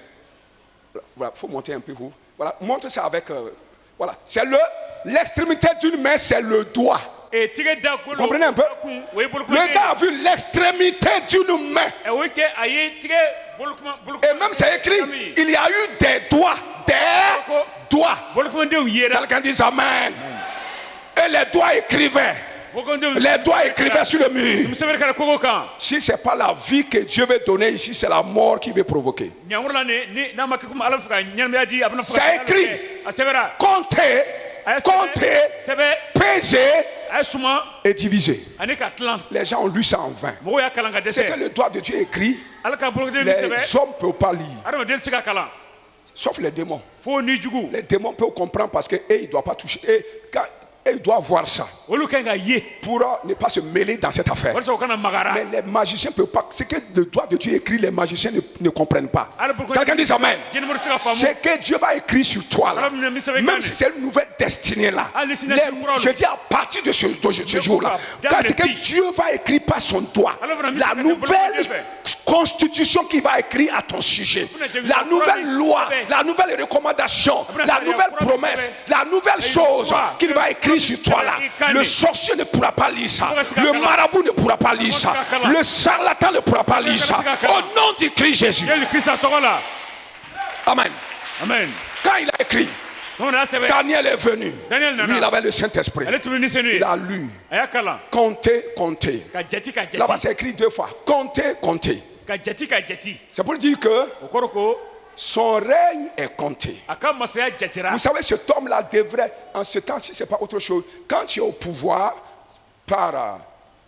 Voilà, faut monter un peu vous. Voilà, montre ça avec. Voilà, c'est l'extrémité d'une main, c'est le doigt. tigɛ da golo Comprenez un peu? o ye Le bolokumanden gars a vu l'extrémité d'une main. o ye kɛ a ye tigɛ Et même c'est écrit, il y a eu des doigts. Des doigts. bolokumandenw yera Quelqu'un dit amen. Et les doigts écrivaient. Les doigts écrivaient sur le mur. sɛbɛnni kɛra kogo kan Si ce n'est pas la vie que Dieu veut donner ici, c'est la mort qui veut provoquer. ɲangolo la ni n'a ma kɛ komi ala bɛ fɛ ka ɲɛnamaya di a bɛna fɔ C'est écrit. a sɛbɛra Compter, compter, sɛbɛ peser a ye suma et diviser. ani ka tilan Les gens ont lu ça en vain. mɔgɔw y'a kalan ka C'est que dɛsɛ le doigt de Dieu écrit, ala ka bolokoden ni les sɛbɛ hommes ne peuvent pas lire, adamaden tɛ se ka kalan sauf les démons. fo ni jugu Les démons peuvent comprendre parce qu'ils ne doivent pas toucher. Et quand ils doivent voir ça olu kan ka ye pour ne pas se mêler dans cette affaire. walasa u kana magara Mais les magiciens ne peuvent pas. Ce que le doigt de Dieu écrit, les magiciens ne comprennent pas. ala bolokoden Quelqu'un dit amen. jɛnɛmɔri se ka faamu Ce que Dieu va écrire sur toi là, ala bɛna min sɛbɛn même si c'est une nouvelle destinée là, je dis à partir de ce jour-là, quand c'est que Dieu va écrire par son doigt, la nouvelle constitution qu'il va écrire à ton sujet, la nouvelle loi, la nouvelle recommandation, la nouvelle promesse, la nouvelle chose qu'il va écrire sur toi là, le sorcier ne pourra pas lire ça, le marabout ne pourra pas lire ça, le charlatan ne pourra pas lire ça. Au nom du Christ Jésus. yesu krista tɔgɔ la Amen. amen Quand il a écrit, tɔgɔ n'a sɛbɛn Daniel est venu. Daniel Lui, il nana avait le Saint-Esprit. ale tun bɛ nisɛnnu Il ye a lu. a y'a kalan Compter, compter. ka jati ka Là-bas, jati c'est écrit 2 fois. Compter, compter. ka jati ka jati C'est pour dire que o kɔrɔ ko son règne est compté. a ka masaya jatira Vous savez, cet homme-là devrait, en ce temps-ci, ce n'est pas autre chose. Quand tu es au pouvoir, par,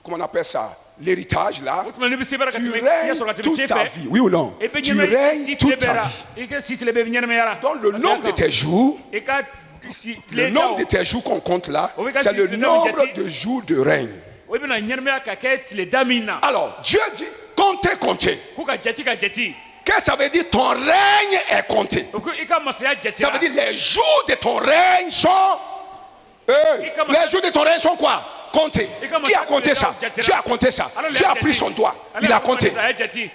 comment on appelle ça, l'héritage, là, o tuma n'i bɛ se baara ka tu tɛmɛ i ka règnes sɔrɔ ka tɛmɛ toute cɛ ta fɛ vie. Oui ou non? i bɛ Tu ɲɛnamaya règnes si tile toute bɛɛ ta la vie. i ka si tile bɛɛ bɛ ɲɛnamaya Donc, le nombre de tes jours, i ka le nombre de tes jours qu'on compte là, c'est le nombre de jours de règne. o bɛna ɲɛnamaya ka kɛ tile da min na Alors, Dieu dit, comptez, comptez. ko ka jati ka jati Qu'est-ce que ça veut dire? Ton règne est compté. o ko i ka masaya Ça jatira veut dire les jours de ton règne sont... les jours de ton règne sont quoi? Comptés. Qui a compté ça? Dieu a compté ça. Dieu a pris son doigt. Il a compté. a ye jati Et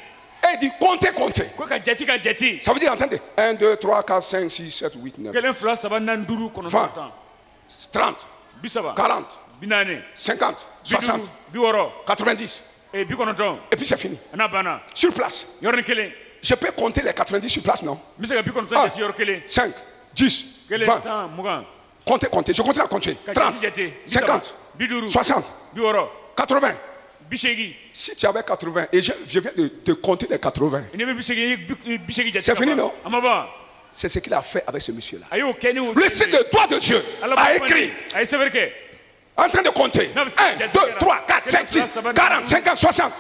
il dit comptez, comptez. ko ka jati Ça veut dire entendez 1, 2, 3, 4, 5, 6, 7, 8, 9, kelen fila saba naani duuru kɔnɔntɔn 20, tan 30, bi saba 40, bi naani 50, bi duuru 60, bi wɔɔrɔ 90. bi kɔnɔntɔn Et puis c'est fini. a n'a banna Sur place. yɔrɔnin kelen Je peux compter les 90 sur place, non? n bɛ se ka bi kɔnɔntɔn jati yɔrɔ kelen 5, 10, kelen 20. tan mugan Comptez, comptez. Je continue à compter. ka 30, jati jate bi saba 50, bi duuru 60, bi wɔɔrɔ 80. bi seegin Si tu avais 80, et je viens de compter les 80, ne bɛ bi seegin i ye bi seegin jate C'est ka fini, ban. non? a ma ban c'est ce qu'il a fait avec ce monsieur-là. a y'o kɛ ni o Le signe de doigt de Dieu a écrit, a ye sɛbɛnni kɛ en train de compter. 1, 2, 3, 4, 5, 6, 40, 50, 60.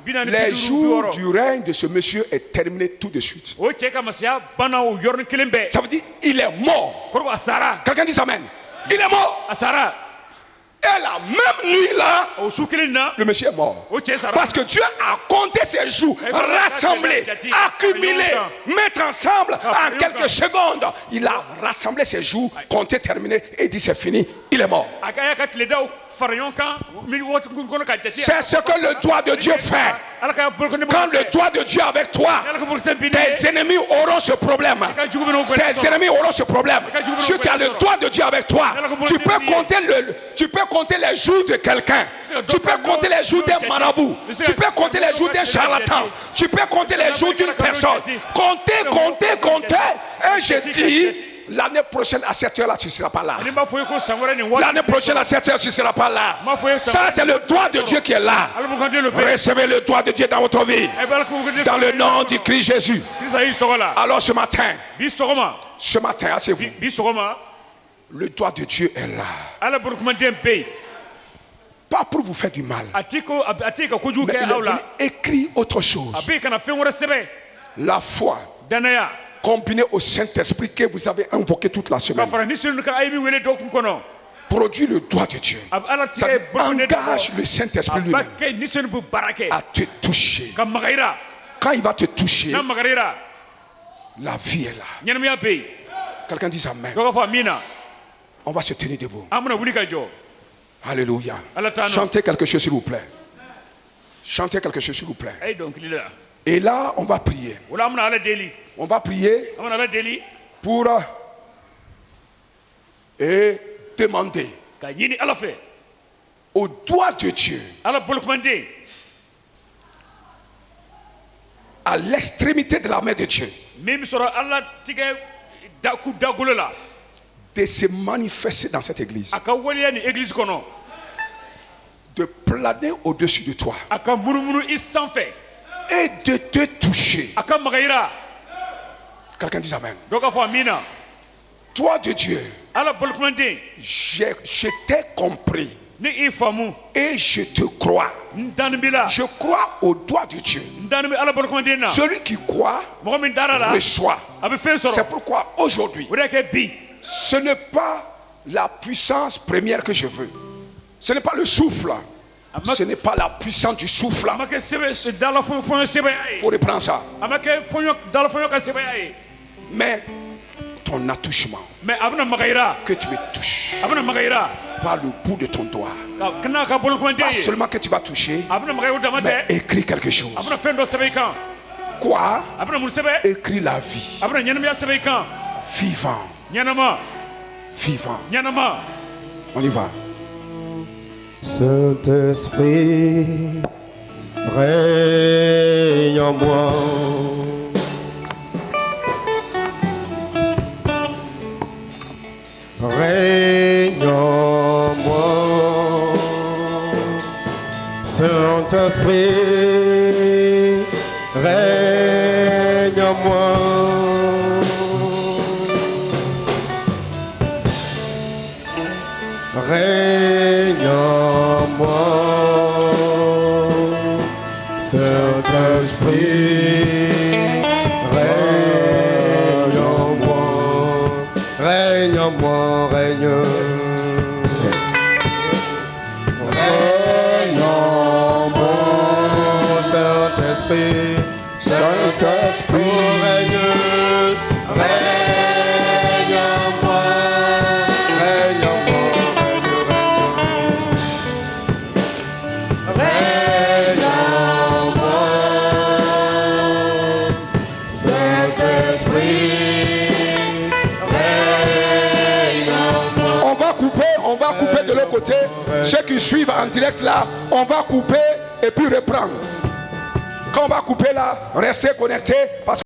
bi naani Les bi duuru bi jours wɔɔrɔ du règne de ce monsieur est terminé tout de suite. o cɛ ka masaya banna o yɔrɔnin kelen bɛɛ Ça veut dire il est mort. kɔrɔ ko a sara Quelqu'un dit amen. Il est mort. a sara Et la même nuit là, o su kelen na le monsieur est mort. o cɛ sara Parce que Dieu a compté ses jours, rassemblés, accumulés, mettre ensemble en quelques secondes. Il a rassemblé ses jours, compté, terminé, et dit c'est fini, il est mort. a ka y'a ka tile daw fara ɲɔgɔn kan mi waati kun kɔnɔ ka jate C'est ce que le doigt de Dieu fait. ala ka bolokɔni Quand le doigt de Dieu est avec toi, ala ka bolokɔni bi tes ennemis auront ce problème. ka jugu bɛ n'o gbɛlɛ Tes ennemis auront ce problème. Si tu as le doigt de Dieu avec toi, tu peux compter les jours de quelqu'un. Tu peux compter les jours d'un marabout. Tu peux compter les jours d'un charlatan. Tu peux compter les jours d'une personne. Compter, compter, compter. Et je dis, l'année prochaine à cette heure-là, tu ne seras pas là. ni b'a fɔ i ko san wɛrɛ nin waati L'année prochaine à cette heure, tu ne seras pas là. Ça, c'est le doigt de Dieu qui est là. ala bolokɔni le bɛ Recevez le doigt de Dieu dans votre vie. a bɛ ala ka bolokɔni Dans le nom du Christ Jésus. krista y'i tɔgɔ la Alors ce matin, bi sɔgɔma asseyez-vous. bi sɔgɔma Le doigt de Dieu est là. ala bolokɔniden bɛ yen Pas pour vous faire du mal. a t'i ka kojugu Mais kɛ il est aw venu la écrire autre a chose. bɛ yen ka na fɛn wɛrɛ sɛbɛn La foi danaya combinée au Saint-Esprit que vous avez invoqué toute la ka semaine. fara ni sirinu kan a ye min wele dɔgɔkun kɔnɔ Produis le doigt de Dieu. Ça engage le Saint-Esprit lui-même à te toucher. Quand il va te toucher, la vie est là. Quelqu'un dit Amen. On va se tenir debout. Alléluia. Chantez quelque chose s'il vous plaît. Chantez quelque chose s'il vous plaît. Et là, on va prier. On va prier pour et demander au doigt de Dieu, à l'extrémité de la main de Dieu, de se manifester dans cette église, de planer au-dessus de toi et de te toucher. Quelqu'un dit Amen. Toi de Dieu, je t'ai compris et je te crois. Je crois au doigt de Dieu. Celui qui croit reçoit. C'est pourquoi aujourd'hui, ce n'est pas la puissance première que je veux. Ce n'est pas le souffle. Ce n'est pas la puissance du souffle. Pour reprendre ça. Mais ton attouchement. Que tu me touches par le bout de ton doigt. Pas seulement que tu vas toucher, mais écris quelque chose. Quoi? Écris la vie. Vivant. Vivant. On y va. Saint-Esprit, règne en moi. Règne en moi. Saint-Esprit, règne en moi. Règne en moi, Saint-Esprit, règne en moi, règne en moi, règne. Règne en moi, Saint-Esprit, Saint-Esprit, règne. De l'autre côté, ceux qui suivent en direct là, on va couper et puis reprendre. Quand on va couper là, restez connectés parce que